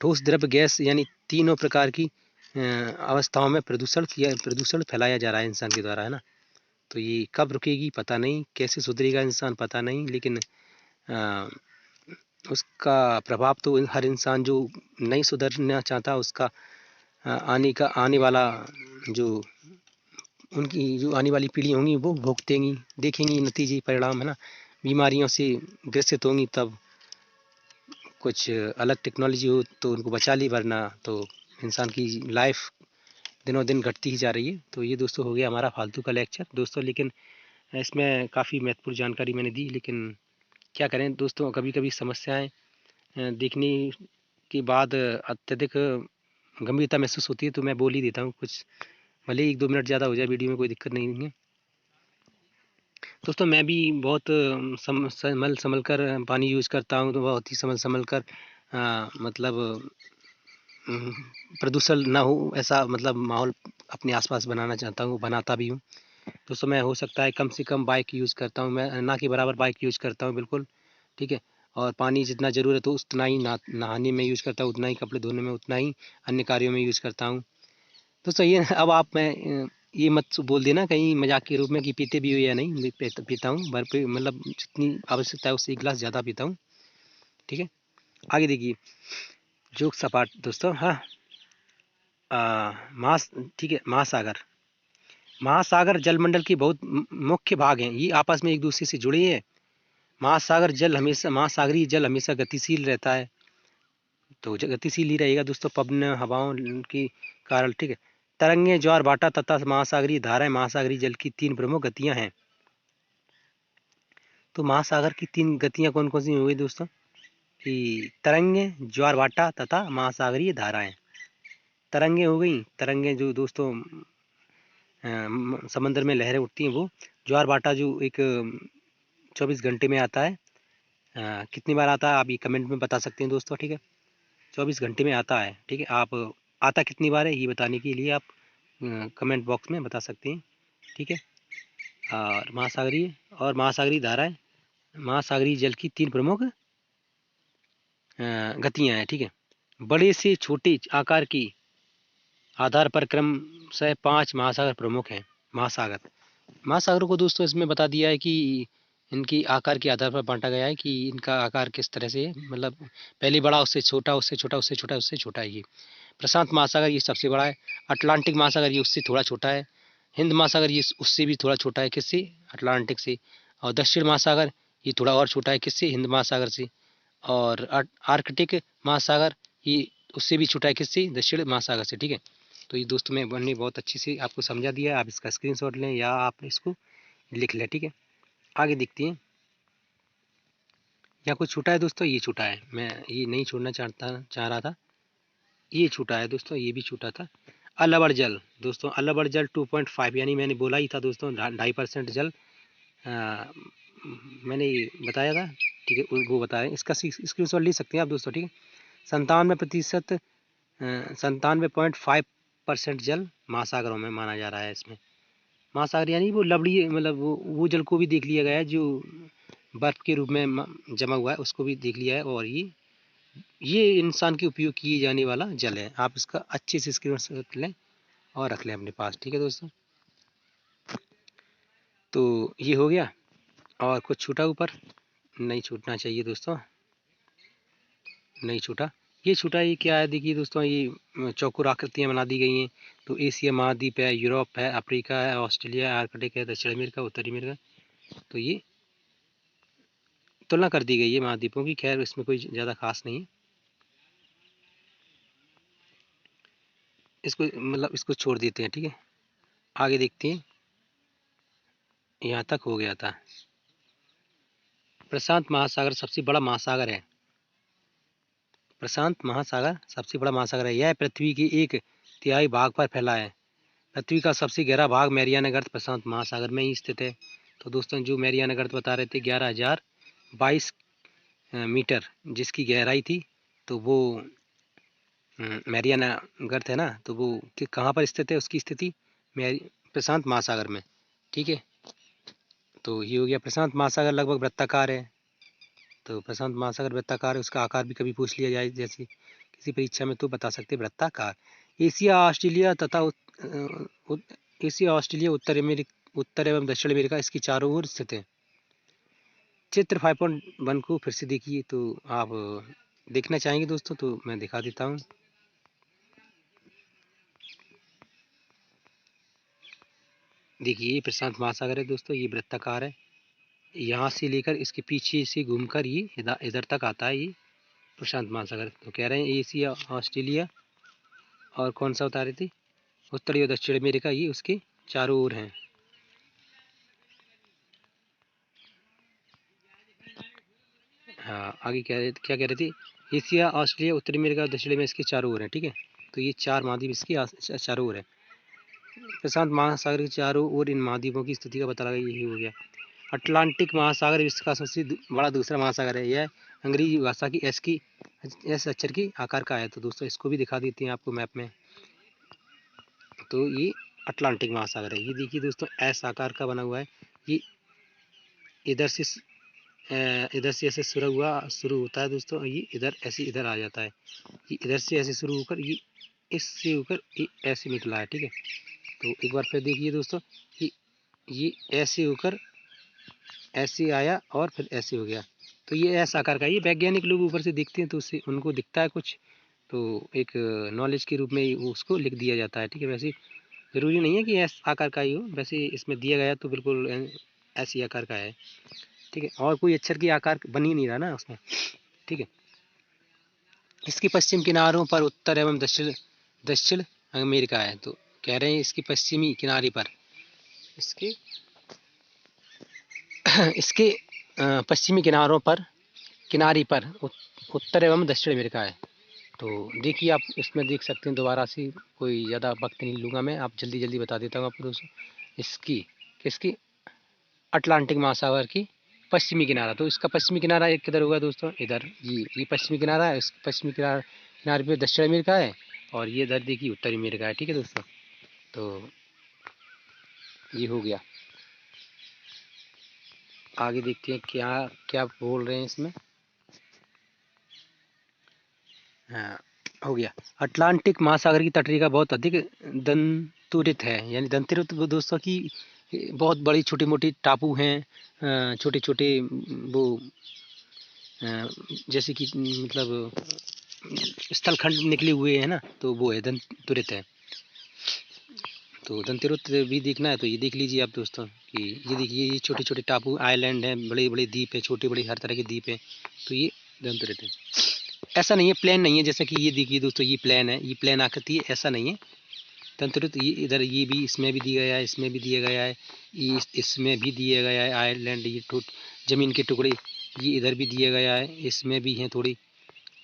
ठोस, द्रव्य, गैस यानी तीनों प्रकार की अवस्थाओं में प्रदूषण फैलाया जा रहा है इंसान के द्वारा, है ना। तो ये कब रुकेगी पता नहीं, कैसे सुधरेगा इंसान पता नहीं, लेकिन अ, उसका प्रभाव तो हर इंसान जो नहीं सुधरना चाहता उसका आने वाला जो उनकी जो आने वाली पीढ़ी होंगी वो भुगतेंगी, देखेंगी नतीजे परिणाम, है ना। बीमारियों से ग्रसित होंगी, तब कुछ अलग टेक्नोलॉजी हो तो उनको बचा ली, वरना तो इंसान की लाइफ दिनों दिन घटती ही जा रही है। तो ये दोस्तों हो गया हमारा फालतू का लेक्चर दोस्तों, लेकिन इसमें काफ़ी महत्वपूर्ण जानकारी मैंने दी। लेकिन क्या करें दोस्तों, कभी कभी समस्याएं देखने के बाद अत्यधिक गंभीरता महसूस होती है, तो मैं बोल ही देता हूँ कुछ, भले ही 1-2 मिनट ज़्यादा हो जाए वीडियो में, कोई दिक्कत नहीं है दोस्तों। मैं भी बहुत संभल कर पानी यूज़ करता हूँ, तो बहुत ही संभल कर मतलब प्रदूषण ना हो ऐसा मतलब माहौल अपने आसपास बनाना चाहता हूँ, बनाता भी हूँ दोस्तों। मैं हो सकता है कम से कम बाइक यूज़ करता हूँ, मैं ना के बराबर बाइक यूज़ करता हूँ बिल्कुल, ठीक है। और पानी जितना ज़रूरत हो उतना ही नहाने में यूज़ करता हूँ, उतना ही कपड़े धोने में, उतना ही अन्य कार्यों में यूज़ करता हूँ दोस्तों। ये अब आप मैं ये मत बोल देना कहीं मजाक के रूप में कि पीते भी हो या नहीं। मैं पीता हूँ भर पे, मतलब जितनी आवश्यकता है उससे 1 गिलास ज़्यादा पीता हूँ, ठीक है। आगे देखिए, जोक सपाट दोस्तों। हाँ, महास ठीक है, महासागर। महासागर जलमंडल के बहुत मुख्य भाग हैं, ये आपस में एक दूसरे से जुड़े हैं। महासागरीय जल हमेशा गतिशील रहता है, तो गतिशील ही रहेगा दोस्तों पवन हवाओं के कारण, ठीक है। तरंगे, ज्वार भाटा तथा महासागरीय धाराएं महासागरीय जल की 3 प्रमुख गतियां हैं। तो महासागर की 3 गतियां कौन कौन सी हुई दोस्तों? कि तरंगे, ज्वार भाटा तथा महासागरीय धाराएं। तरंगे हो गई, तरंगे जो दोस्तों समंदर में लहरें उठती हैं, वो ज्वार भाटा जो एक 24 घंटे में आता है। कितनी बार आता है आप ये कमेंट में बता सकते हैं दोस्तों, ठीक है। 24 घंटे में आता है, ठीक है। आप आता कितनी बार है ये बताने के लिए आप कमेंट बॉक्स में बता सकते हैं, ठीक है। और महासागरीय धाराएं, महासागरीय जल की 3 प्रमुख गतियां हैं, ठीक है। बड़े से छोटे आकार की आधार पर क्रम से 5 महासागर प्रमुख हैं। महासागर महासागरों को दोस्तों इसमें बता दिया है कि इनकी आकार के आधार पर बांटा गया है कि इनका आकार किस तरह से है, मतलब पहले बड़ा, उससे छोटा, उससे छोटा, उससे छोटा, उससे छोटा है। ये प्रशांत महासागर ये सबसे बड़ा है। अटलांटिक महासागर ये उससे थोड़ा छोटा है। हिंद महासागर ये उससे भी थोड़ा छोटा है, किससे, अटलांटिक से। और दक्षिण महासागर ये थोड़ा और छोटा है, किससे, हिंद महासागर से। और आर्कटिक महासागर ये उससे भी छोटा है, किससे, दक्षिण महासागर से, ठीक है। तो ये दोस्तों मैंने बहुत अच्छी से आपको समझा दिया है। आप इसका स्क्रीनशॉट लें या आप इसको लिख लें, ठीक है। आगे देखते हैं, या कुछ छूटा है दोस्तों, ये छूटा है, मैं ये नहीं छोड़ना चाह रहा था, ये छूटा है दोस्तों, ये भी छूटा था। अलवर जल दोस्तों, अलवर जल 2.5, यानी मैंने बोला ही था दोस्तों 2.5% जल मैंने बताया था, ठीक है, वो बता रहे हैं। इसका स्क्रीनशॉट ले सकते हैं आप दोस्तों, ठीक है। 97% 97.5% जल महासागरों में माना जा रहा है। इसमें महासागर यानी वो लवड़ी, मतलब वो जल को भी देख लिया गया है जो बर्फ के रूप में जमा हुआ है, उसको भी देख लिया है। और ये इंसान के उपयोग किए जाने वाला जल है। आप इसका अच्छे से स्क्रीनशॉट लें और रख लें अपने पास, ठीक है दोस्तों। तो ये हो गया, और कुछ छूटा ऊपर, नहीं छूटना चाहिए दोस्तों, नहीं छूटा। ये छूटा, ये क्या है, देखिए दोस्तों, ये चौकोर आकृतियाँ बना दी गई हैं। तो एशिया महाद्वीप है, यूरोप है, अफ्रीका है, ऑस्ट्रेलिया है, आर्कटिक है, दक्षिण अमेरिका, उत्तरी अमेरिका। तो ये तुलना कर दी गई है महाद्वीपों की। खैर इसमें कोई ज़्यादा खास नहीं है, इसको मतलब इसको छोड़ देते हैं, ठीक है। आगे देखते हैं, यहाँ तक हो गया था। प्रशांत महासागर सबसे बड़ा महासागर है। प्रशांत महासागर सबसे बड़ा महासागर है। यह पृथ्वी के 1/3 भाग पर फैला है। पृथ्वी का सबसे गहरा भाग मैरियाना गर्त प्रशांत महासागर में ही स्थित है। तो दोस्तों जो मैरियाना गर्त बता रहे थे 11,022 मीटर जिसकी गहराई थी, तो वो मैरियाना गर्त है ना, तो वो कहाँ पर स्थित है, उसकी स्थिति प्रशांत महासागर में, ठीक है। तो ये हो गया। प्रशांत महासागर लगभग वृत्ताकार है। तो प्रशांत महासागर वृत्ताकार है, उसका आकार भी कभी पूछ लिया जाए जैसे किसी परीक्षा में, तो बता सकते वृत्ताकार। एशिया ऑस्ट्रेलिया तथा एशिया ऑस्ट्रेलिया उत्तर एवं दक्षिण अमेरिका इसकी चारों ओर स्थित है। चित्र 5.1 को फिर से देखिए, तो आप देखना चाहेंगे दोस्तों, तो मैं दिखा देता हूँ। देखिए ये प्रशांत महासागर है दोस्तों, ये वृत्ताकार है। यहाँ से लेकर इसके पीछे से घूमकर ये इधर तक आता है, ये प्रशांत महासागर। तो कह रहे हैं एशिया ऑस्ट्रेलिया और कौन सा बता रहे थे, उत्तरी और दक्षिण अमेरिका, ये उसके चारों ओर हैं। हाँ आगे क्या कह रहे थे, एशिया ऑस्ट्रेलिया उत्तरी अमेरिका और दक्षिण में इसके चारों ओर हैं, ठीक है। तो ये 4 महाद्वीप इसके चारों ओर है। प्रशांत महासागर के चारों ओर इन महाद्वीपों की स्थिति का पता लगा, यही हो गया। अटलांटिक महासागर विश्व का सबसे बड़ा दूसरा महासागर है। यह अंग्रेजी भाषा की एस अक्षर की आकार का है। तो दोस्तों इसको भी दिखा देते हैं आपको मैप में। तो ये अटलांटिक महासागर है। ये देखिए दोस्तों एस आकार का बना हुआ है। ये इधर से ऐसे शुरू होता है दोस्तों, ये इधर ऐसे इधर आ जाता है। ये इधर से ऐसे शुरू होकर ये इससे होकर ये ऐसे निकला है, ठीक है। तो एक बार फिर देखिए दोस्तों, ये ऐसे होकर ऐसे आया और फिर ऐसे हो गया। तो ये ऐसा आकार का, ये वैज्ञानिक लोग ऊपर से देखते हैं तो उससे उनको दिखता है कुछ, तो एक नॉलेज के रूप में उसको लिख दिया जाता है, ठीक है। वैसे ज़रूरी नहीं है कि ऐसा आकार का ही हो, वैसे इसमें दिया गया तो बिल्कुल ऐसी आकार का है, ठीक है। और कोई अक्षर की आकार बन ही नहीं रहा ना उसमें, ठीक है। इसके पश्चिम किनारों पर उत्तर एवं दक्षिण दक्षिण अमेरिका है। तो कह रहे हैं इसकी पश्चिमी किनारे पर इसके इसके पश्चिमी किनारे पर उत्तर एवं दक्षिण अमेरिका है। तो देखिए आप इसमें देख सकते हैं, दोबारा से कोई ज़्यादा वक्त नहीं लूँगा मैं, आप जल्दी जल्दी बता देता हूँ आपको दोस्तों। इसकी किसकी अटलांटिक महासागर की पश्चिमी किनारा। तो इसका पश्चिमी किनारा एक किधर होगा दोस्तों, इधर ये पश्चिमी किनारा है। इस पश्चिमी किनारे पे दक्षिण अमेरिका है, और ये इधर देखिए उत्तरी अमेरिका है। ठीक है दोस्तों, तो ये हो गया। आगे देखते हैं क्या क्या बोल रहे हैं इसमें। हाँ, हो गया। अटलांटिक महासागर की तटरेखा बहुत अधिक दंतुरित है, यानी दंतुरित वो दोस्तों की बहुत बड़ी छोटी मोटी टापू हैं, छोटे छोटे वो जैसे कि मतलब स्थलखंड निकले हुए हैं ना, तो वो है दंतुरित है। तो दंतुरित भी देखना है तो ये देख लीजिए आप दोस्तों कि ये देखिए, ये छोटे छोटे टापू आइलैंड हैं, बड़े बड़े द्वीप है, छोटे बड़े हर तरह के द्वीप हैं। तो ये दंतुरित है। ऐसा नहीं है, प्लेन नहीं है, जैसा कि ये देखिए दोस्तों, ये प्लेन है, ये प्लेन आकृति है, ऐसा नहीं है दंतुरित। ये इधर ये भी इसमें भी दिया गया है, इसमें भी दिया गया है, ये इसमें भी दिया गया है आइलैंड, ये जमीन के टुकड़े ये इधर भी दिया गया है, इसमें भी हैं थोड़ी।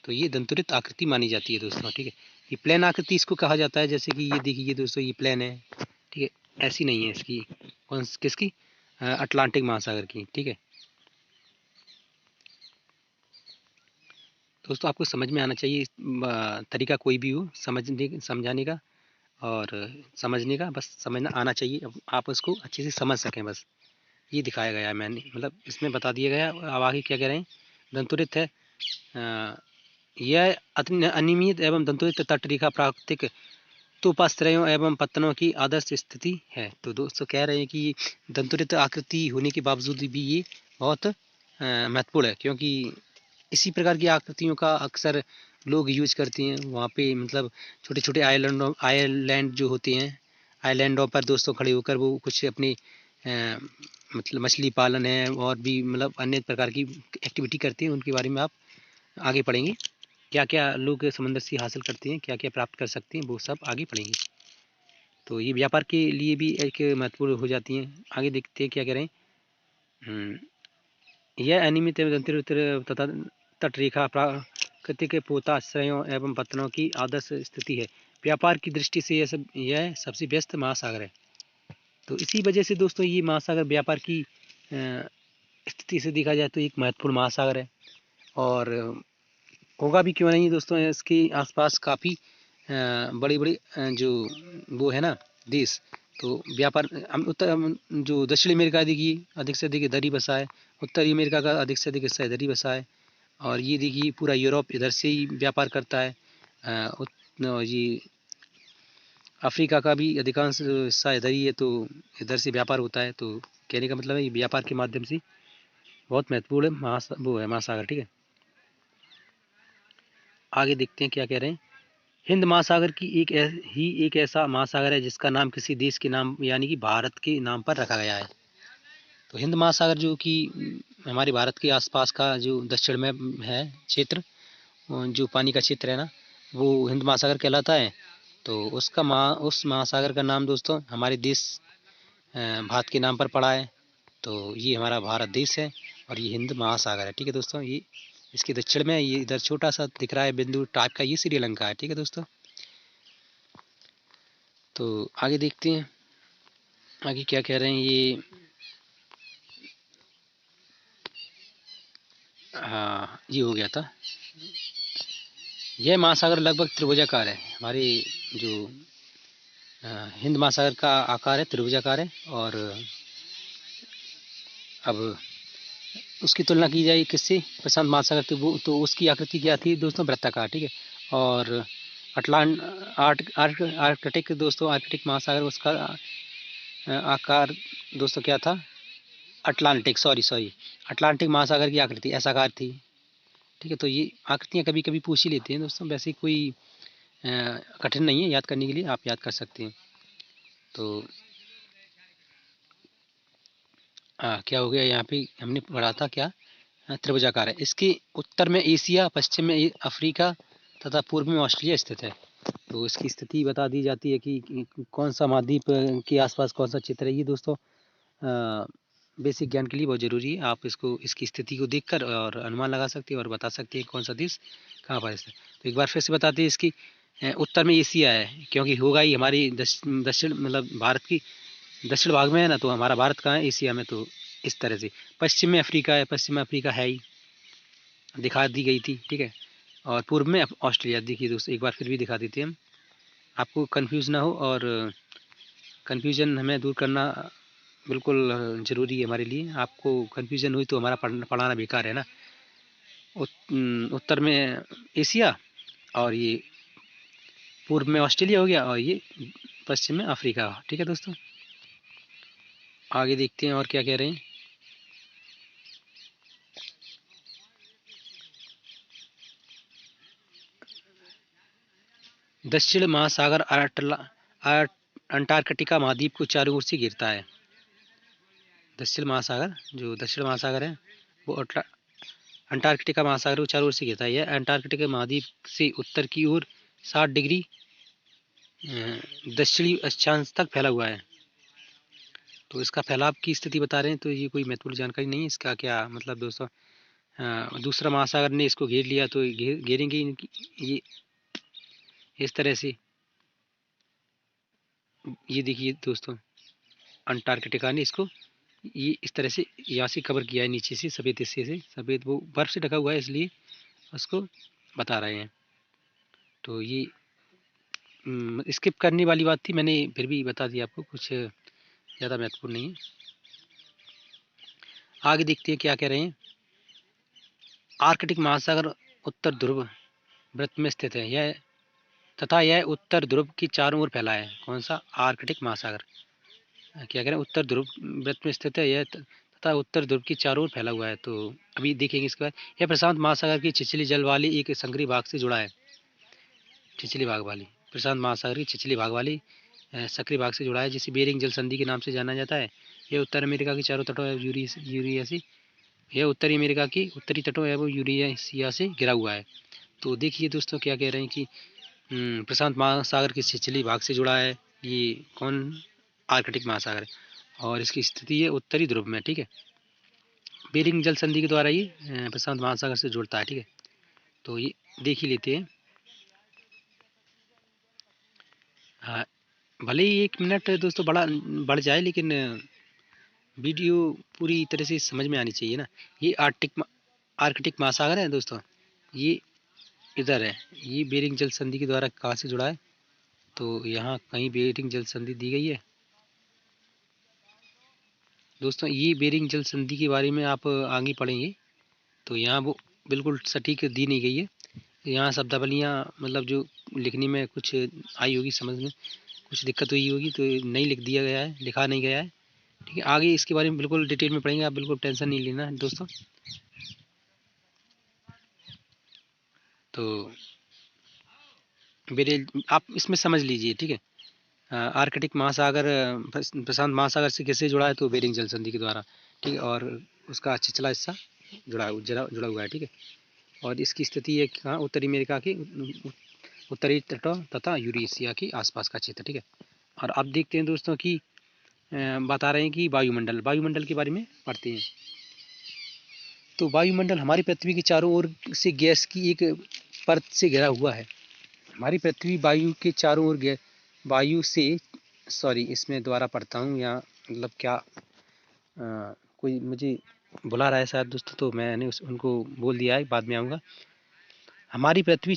तो ये दंतुरित आकृति मानी जाती है दोस्तों। ठीक है, ये प्लेन आकृति इसको कहा जाता है, जैसे कि ये देखिए दोस्तों, ये प्लेन है। ठीक है, ऐसी नहीं है इसकी। किसकी? अटलांटिक महासागर की। ठीक है दोस्तों, आपको समझ में आना चाहिए तरीका कोई भी हो समझाने का और समझने का, बस समझना आना चाहिए। अब आप उसको अच्छे से समझ सकें, बस ये दिखाया गया है मैंने, मतलब इसमें बता दिया गया। अब आगे क्या कह रहे हैं, दंतुरित है। यह अनियमित एवं दंतुरित तटरेखा प्राकृतिक तूपाश्रयों एवं पत्तनों की आदर्श स्थिति है। तो दोस्तों कह रहे हैं कि दंतुरित आकृति होने के बावजूद भी ये बहुत महत्वपूर्ण है, क्योंकि इसी प्रकार की आकृतियों का अक्सर लोग यूज करते हैं वहाँ पे, मतलब छोटे छोटे आइलैंड जो होते हैं, आइलैंडों पर दोस्तों खड़े होकर वो कुछ अपनी मतलब मछली पालन है और भी मतलब अन्य प्रकार की एक्टिविटी करते हैं। उनके बारे में आप आगे पढ़ेंगे, क्या क्या लोग समंदर से हासिल करते हैं, क्या क्या प्राप्त कर सकते हैं, वो सब आगे पढ़ेंगे। तो ये व्यापार के लिए भी एक महत्वपूर्ण हो जाती हैं। आगे देखते हैं क्या कह रहे हैं। यह अनियमित तथा तटरेखा प्राकृतिक पोताश्रयों एवं पत्तनों की आदर्श स्थिति है। व्यापार की दृष्टि से यह सबसे व्यस्त महासागर है। तो इसी वजह से दोस्तों ये महासागर व्यापार की स्थिति से देखा जाए तो एक महत्वपूर्ण महासागर है, और होगा भी क्यों नहीं दोस्तों। इसके आसपास काफ़ी बड़ी बड़ी जो वो है ना देश, तो व्यापार जो दक्षिण अमेरिका देखिए अधिक से अधिक इधर ही बसा है, उत्तरी अमेरिका का अधिक से अधिक हिस्सा इधर ही बसा है, और ये देखिए पूरा यूरोप इधर से ही व्यापार करता है। ये अफ्रीका का भी अधिकांश हिस्सा इधर ही है, तो इधर से व्यापार होता है। तो कहने का मतलब है ये व्यापार के माध्यम से बहुत महत्वपूर्ण है वो है महासागर। ठीक है, आगे देखते हैं क्या कह रहे हैं। हिंद महासागर की एक ऐसा महासागर है जिसका नाम किसी देश के नाम यानी कि भारत के नाम पर रखा गया है। तो हिंद महासागर जो कि हमारे भारत के आसपास का जो दक्षिण में है क्षेत्र, जो पानी का क्षेत्र है ना, वो हिंद महासागर कहलाता है। तो उस महासागर का नाम दोस्तों हमारे देश भारत के नाम पर पड़ा है। तो ये हमारा भारत देश है और ये हिंद महासागर है। ठीक है दोस्तों, ये इसके दक्षिण में ये इधर छोटा सा दिख रहा है बिंदु टाइप का, ये श्रीलंका है। ठीक है दोस्तों, तो आगे देखते हैं आगे क्या कह रहे हैं ये। हाँ, ये हो गया था। यह महासागर लगभग त्रिभुजाकार है। हमारे जो हिंद महासागर का आकार है त्रिभुजाकार है, और अब उसकी तुलना की जाए किससे, प्रशांत महासागर, तो उसकी आकृति क्या थी दोस्तों, वृत्ताकार। ठीक है, और आर्कटिक दोस्तों, आर्कटिक महासागर उसका आकार दोस्तों क्या था, अटलांटिक सॉरी अटलांटिक महासागर की आकृति ऐसा आकार थी। ठीक है, तो ये आकृतियाँ कभी कभी पूछ ही लेते हैं दोस्तों, वैसे कोई कठिन नहीं है याद करने के लिए, आप याद कर सकते हैं। तो क्या हो गया यहाँ पे, हमने पढ़ा था क्या, त्रिभुजाकार है। इसके उत्तर में एशिया, पश्चिम में अफ्रीका तथा पूर्व में ऑस्ट्रेलिया स्थित है। तो इसकी स्थिति बता दी जाती है कि कौन सा महाद्वीप के आसपास कौन सा क्षेत्र है। ये दोस्तों बेसिक ज्ञान के लिए बहुत ज़रूरी है। आप इसको इसकी स्थिति को देखकर और अनुमान लगा सकते हैं और बता सकते हैं कौन सा देश कहाँ पर है। तो एक बार फिर से बताते हैं इसकी उत्तर में एशिया है, क्योंकि होगा ही हमारी दक्षिण मतलब भारत की दक्षिण भाग में है ना, तो हमारा भारत कहाँ है, एशिया में। तो इस तरह से पश्चिम में अफ्रीका है, पश्चिम में अफ्रीका है ही, दिखा दी गई थी, ठीक है। और पूर्व में ऑस्ट्रेलिया दिखी, दोस्तों एक बार फिर भी दिखा देते हैं हम, आपको कंफ्यूज ना हो। और कंफ्यूजन हमें दूर करना बिल्कुल ज़रूरी है हमारे लिए। आपको कंफ्यूजन हुई तो हमारा पढ़ाना बेकार है ना। उत्तर में एशिया, और ये पूर्व में ऑस्ट्रेलिया हो गया, और ये पश्चिम में अफ्रीका, ठीक है दोस्तों। आगे देखते हैं और क्या कह रहे हैं। दक्षिण महासागर अंटार्कटिका महाद्वीप को चारों ओर से घेरता है। दक्षिण महासागर, जो दक्षिण महासागर है वो अंटार्कटिका महासागर को चारों ओर से घेरता है। यह अंटार्कटिका महाद्वीप से उत्तर की ओर 60 डिग्री दक्षिणी अक्षांश तक फैला हुआ है। तो इसका फैलाव की स्थिति बता रहे हैं, तो ये कोई महत्वपूर्ण जानकारी नहीं है। इसका क्या मतलब दोस्तों, दूसरा महासागर ने इसको घेर लिया तो घेरेंगे ये इस तरह से। ये देखिए दोस्तों, अंटार्कटिका ने इसको ये इस तरह से यहाँ से कवर किया है, नीचे से सफ़ेद हिस्से से, सफ़ेद वो बर्फ़ से ढका हुआ है, इसलिए उसको बता रहे हैं। तो ये स्किप करने वाली बात थी, मैंने फिर भी बता दिया आपको, कुछ ज़्यादा महत्वपूर्ण नहीं है। आगे देखते हैं क्या कह रहे हैं। आर्कटिक महासागर उत्तर ध्रुव वृत्त में स्थित है, यह तथा यह उत्तर ध्रुव की चारों ओर फैला है। कौन सा? आर्कटिक महासागर। क्या कह रहे हैं, उत्तर ध्रुव वृत्त में स्थित है यह तथा उत्तर ध्रुव की चारों ओर फैला हुआ है। तो अभी देखेंगे इसके बाद। यह प्रशांत महासागर की छिछली जल वाली एक संकरी भाग से जुड़ा है। छिछली भाग वाली प्रशांत महासागर की छिछली भाग वाली सक्रिय भाग से जुड़ा है, जिसे बेरिंग जल संधि के नाम से जाना जाता है। यह उत्तर अमेरिका के चारों तटों यूरेशिया यह उत्तरी अमेरिका के उत्तरी तटों एवं यूरेशिया से घिरा हुआ है। तो देखिए दोस्तों क्या कह रहे हैं कि प्रशांत महासागर के छिछली भाग से जुड़ा है। ये कौन? आर्कटिक महासागर है, और इसकी स्थिति है उत्तरी ध्रुव में, ठीक है। बेरिंग जल संधि के द्वारा ये प्रशांत महासागर से जुड़ता है, ठीक है। तो ये देख ही लेते हैं। हाँ, भले ही 1 मिनट दोस्तों बड़ा बढ़ जाए, लेकिन वीडियो पूरी तरह से समझ में आनी चाहिए ना। ये आर्कटिक महासागर है दोस्तों, ये इधर है। ये बेरिंग जल संधि के द्वारा कहाँ से जुड़ा है, तो यहाँ कहीं बेरिंग जल संधि दी गई है दोस्तों। ये बेरिंग जल संधि के बारे में आप आगे पढ़ेंगे, तो यहाँ वो बिल्कुल सटीक दी नहीं गई है। यहाँ शब्दावलियाँ मतलब जो लिखने में कुछ आई होगी, समझ में कुछ दिक्कत हुई होगी, तो नहीं लिख दिया गया है, लिखा नहीं गया है, ठीक है। आगे इसके बारे में बिल्कुल डिटेल में पढ़ेंगे, आप बिल्कुल टेंशन नहीं लेना है दोस्तों। तो मेरे आप इसमें समझ लीजिए, ठीक है। आर्कटिक महासागर प्रशांत महासागर से कैसे जुड़ा है, तो बेरिंग जल संधि के द्वारा, ठीक है। और उसका छिछला हिस्सा जुड़ा हुआ है, ठीक है। और इसकी स्थिति है कहाँ? उत्तरी अमेरिका के उत्तरी तटों तथा यूरेशिया के आसपास का क्षेत्र, ठीक है। और अब देखते हैं दोस्तों कि बता रहे हैं कि वायुमंडल के बारे में पढ़ते हैं। तो वायुमंडल हमारी पृथ्वी के चारों ओर से गैस की एक परत से घिरा हुआ है। हमारी पृथ्वी वायु के चारों ओर वायु से इसमें दोबारा पढ़ता हूँ, या मतलब क्या कोई मुझे बुला रहा है शायद दोस्तों, तो मैंने उनको बोल दिया है, बाद में आऊँगा। हमारी पृथ्वी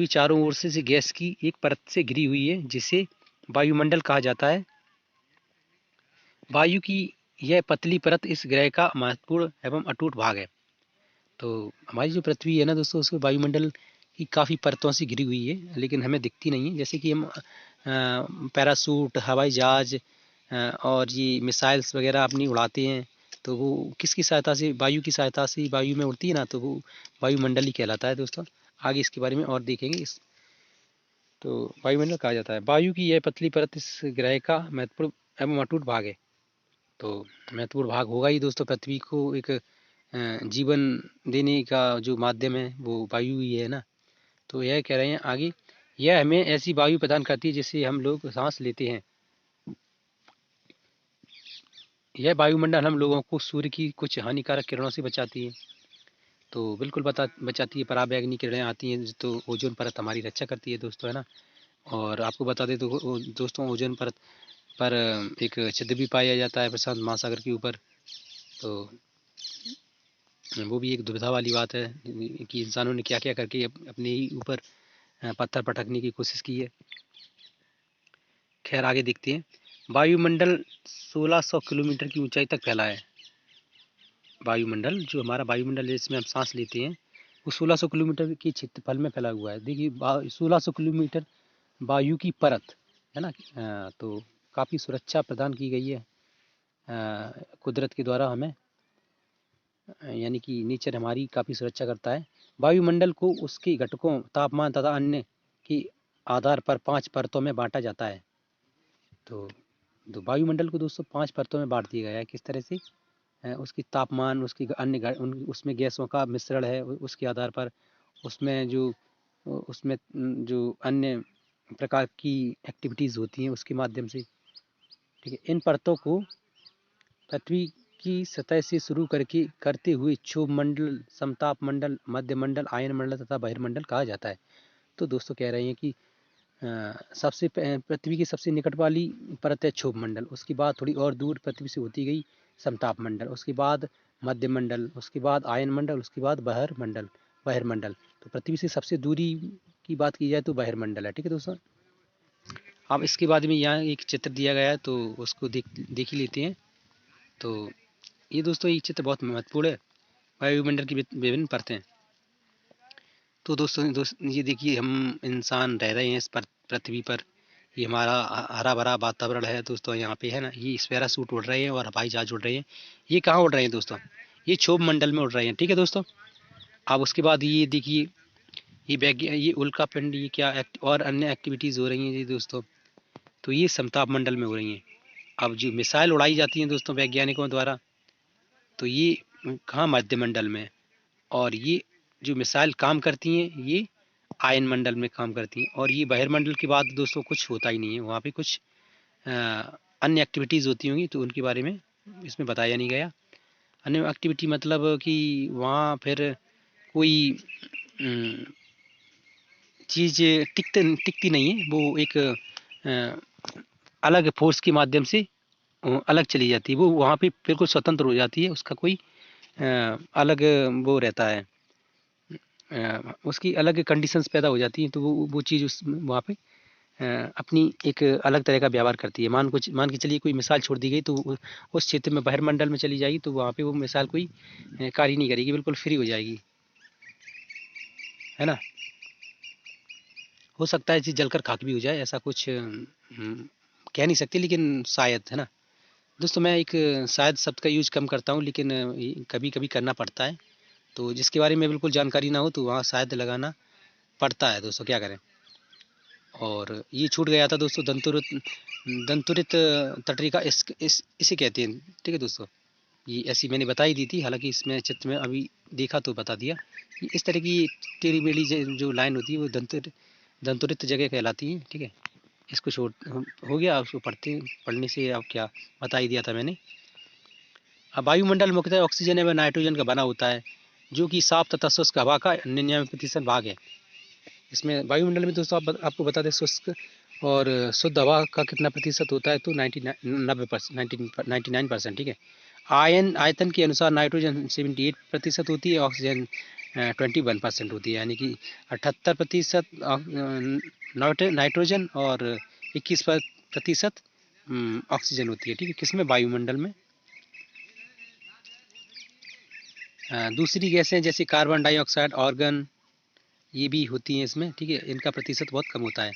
चारों ओर से गैस की एक परत से घिरी हुई है, जिसे वायुमंडल कहा जाता है। वायु की यह पतली परत इस ग्रह का महत्वपूर्ण एवं अटूट भाग है। तो हमारी जो पृथ्वी है ना दोस्तों, उसको वायुमंडल की काफ़ी परतों से घिरी हुई है, लेकिन हमें दिखती नहीं है। जैसे कि हम पैरासूट, हवाई जहाज और ये मिसाइल्स वगैरह अपनी उड़ाते हैं, तो वो किसकी सहायता से? वायु की सहायता से वायु में उड़ती है ना, तो वो वायुमंडल ही कहलाता है दोस्तों। आगे इसके बारे में और देखेंगे। तो वायुमंडल कहा जाता है। वायु की यह पतली परत इस ग्रह का महत्वपूर्ण एवं अटूट भाग है। तो महत्वपूर्ण भाग होगा ही दोस्तों। पृथ्वी को एक जीवन देने का जो माध्यम है वो वायु ही है ना। तो यह कह रहे हैं आगे, यह हमें ऐसी वायु प्रदान करती है जिससे हम लोग सांस लेते हैं। यह वायुमंडल हम लोगों को सूर्य की कुछ हानिकारक किरणों से बचाती है। तो बिल्कुल बचाती है। पराबैंगनी किरणें आती हैं तो ओजोन परत हमारी रक्षा करती है दोस्तों, है ना। और आपको बता दें तो दोस्तों, ओजोन परत पर एक छिद्र भी पाया जाता है प्रशांत महासागर के ऊपर। तो वो भी एक दुविधा वाली बात है कि इंसानों ने क्या क्या करके अपने ही ऊपर पत्थर पटकने की कोशिश की है। खैर, आगे देखते हैं। वायुमंडल 1600 किलोमीटर की ऊंचाई तक फैला है। वायुमंडल, जो हमारा वायुमंडल है जिसमें हम सांस लेते हैं, वो 1600 किलोमीटर के क्षेत्रफल में फैला हुआ है। देखिए, 1600 किलोमीटर वायु की परत, है ना। तो काफ़ी सुरक्षा प्रदान की गई है कुदरत के द्वारा हमें, यानी कि नेचर हमारी काफ़ी सुरक्षा करता है। वायुमंडल को उसके घटकों, तापमान तथा अन्य के आधार पर 5 परतों में बांटा जाता है। तो वायुमंडल को दोस्तों 5 परतों में बांट दिया गया है। किस तरह से? उसकी तापमान, उसकी अन्य उसमें गैसों का मिश्रण है, उसके आधार पर उसमें जो अन्य प्रकार की एक्टिविटीज़ होती हैं उसके माध्यम से, ठीक है। इन परतों को पृथ्वी की सतह से शुरू करते हुए क्षोभ मंडल, समताप मंडल, मध्य मंडल, आयन मंडल तथा बहिर्मंडल कहा जाता है। तो दोस्तों कह रहे हैं कि पृथ्वी की सबसे निकट वाली परत है क्षोभ मंडल, उसके बाद थोड़ी और दूर पृथ्वी से होती गई समताप मंडल, उसके बाद मध्य मंडल, उसके बाद आयन मंडल, उसके बाद बहिर्मंडल। तो पृथ्वी से सबसे दूरी की बात की जाए तो बहिर्मंडल है, ठीक है दोस्तों। अब इसके बाद में यहाँ एक चित्र दिया गया है तो उसको देख ही लेते हैं। तो ये दोस्तों, ये चित्र बहुत महत्वपूर्ण है। वायुमंडल की विभिन्न परतें। तो दोस्तों ये देखिए, हम इंसान रह रहे हैं इस पृथ्वी पर। ये हमारा हरा भरा वातावरण है दोस्तों, यहाँ पे, है ना। ये पैराशूट उड़ रहे हैं और हवाई जहाज उड़ रहे हैं। ये कहाँ उड़ रहे हैं दोस्तों? ये क्षोभ मंडल में उड़ रहे हैं, ठीक है दोस्तों। अब उसके बाद ये देखिए, ये उल्का पिंड, ये क्या और अन्य एक्टिविटीज़ हो रही हैं जी दोस्तों। तो ये समताप मंडल में हो रही हैं। अब जो मिसाइल उड़ाई जाती हैं दोस्तों वैज्ञानिकों द्वारा, तो ये कहाँ? मध्य मंडल में। और ये जो मिसाइल काम करती हैं, ये आयन मंडल में काम करती हैं। और ये बहिर्मंडल के बाद दोस्तों कुछ होता ही नहीं है, वहाँ पे कुछ अन्य एक्टिविटीज़ होती होंगी, तो उनके बारे में इसमें बताया नहीं गया। अन्य एक्टिविटी मतलब कि वहाँ फिर कोई चीज़ टिकती नहीं है, वो एक अलग फोर्स के माध्यम से अलग चली जाती है। वो वहाँ पे बिल्कुल स्वतंत्र हो जाती है, उसका कोई अलग वो रहता है, उसकी अलग कंडीशंस पैदा हो जाती हैं। तो वो चीज़ उस वहाँ पे अपनी एक अलग तरह का व्यवहार करती है। मान के चलिए कोई मिसाइल छोड़ दी गई, तो उस क्षेत्र में बहिर्मंडल में चली जाएगी, तो वहाँ पे वो मिसाइल कोई कार्य नहीं करेगी, बिल्कुल फ्री हो जाएगी, है ना। हो सकता है चीज़ जलकर खाक भी हो जाए, ऐसा कुछ कह नहीं सकते, लेकिन शायद, है ना दोस्तों। मैं एक शायद शब्द का यूज कम करता हूँ, लेकिन कभी कभी करना पड़ता है। तो जिसके बारे में बिल्कुल जानकारी ना हो तो वहाँ शायद लगाना पड़ता है दोस्तों, क्या करें। और ये छूट गया था दोस्तों, दंतुरित तटरिका, इसे कहते हैं, ठीक है दोस्तों। ये ऐसी मैंने बता ही दी थी, हालांकि इसमें चित्र में अभी देखा तो बता दिया। इस तरह की टेढ़ी मेढ़ी जो लाइन होती है वो दंतुरित जगह कहलाती है, ठीक है। इसको छोड़ हो गया, उसको पढ़ने से अब क्या बता ही दिया था मैंने। अब वायुमंडल मुख्यतः ऑक्सीजन एवं नाइट्रोजन का बना होता है, जो कि साफ तथा शुष्क हवा का 99% भाग है। इसमें वायुमंडल में दोस्तों आपको बता दें, शुष्क और शुद्ध हवा का कितना प्रतिशत होता है, तो 99%, ठीक है। आयतन के अनुसार नाइट्रोजन 78% होती है, ऑक्सीजन 21% होती है, यानी कि 78% नाइट्रोजन और 21% ऑक्सीजन होती है, ठीक है। किसमें? वायुमंडल में। दूसरी गैसें जैसे कार्बन डाइऑक्साइड, ऑर्गन, ये भी होती हैं इसमें, ठीक है। इनका प्रतिशत बहुत कम होता है।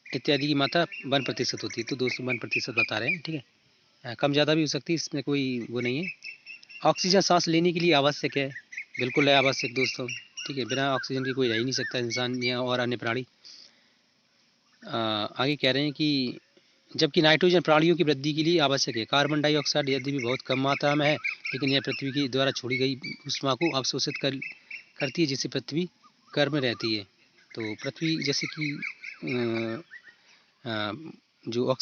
इत्यादि की मात्रा 1% होती है, तो 201% बता रहे हैं, ठीक है। कम ज़्यादा भी हो सकती है, इसमें कोई वो नहीं है। ऑक्सीजन सांस लेने के लिए आवश्यक है, बिल्कुल है आवश्यक दोस्तों, ठीक है। बिना ऑक्सीजन के कोई रह ही नहीं सकता, इंसान या और अन्य प्राणी। आगे कह रहे हैं कि जबकि नाइट्रोजन प्राणियों की वृद्धि के लिए आवश्यक है। कार्बन डाइऑक्साइड यदि भी बहुत कम मात्रा में है, लेकिन यह पृथ्वी की द्वारा छोड़ी गई ऊष्मा को अवशोषित करती है, जिससे पृथ्वी गर्म रहती है। तो पृथ्वी जैसे कि जो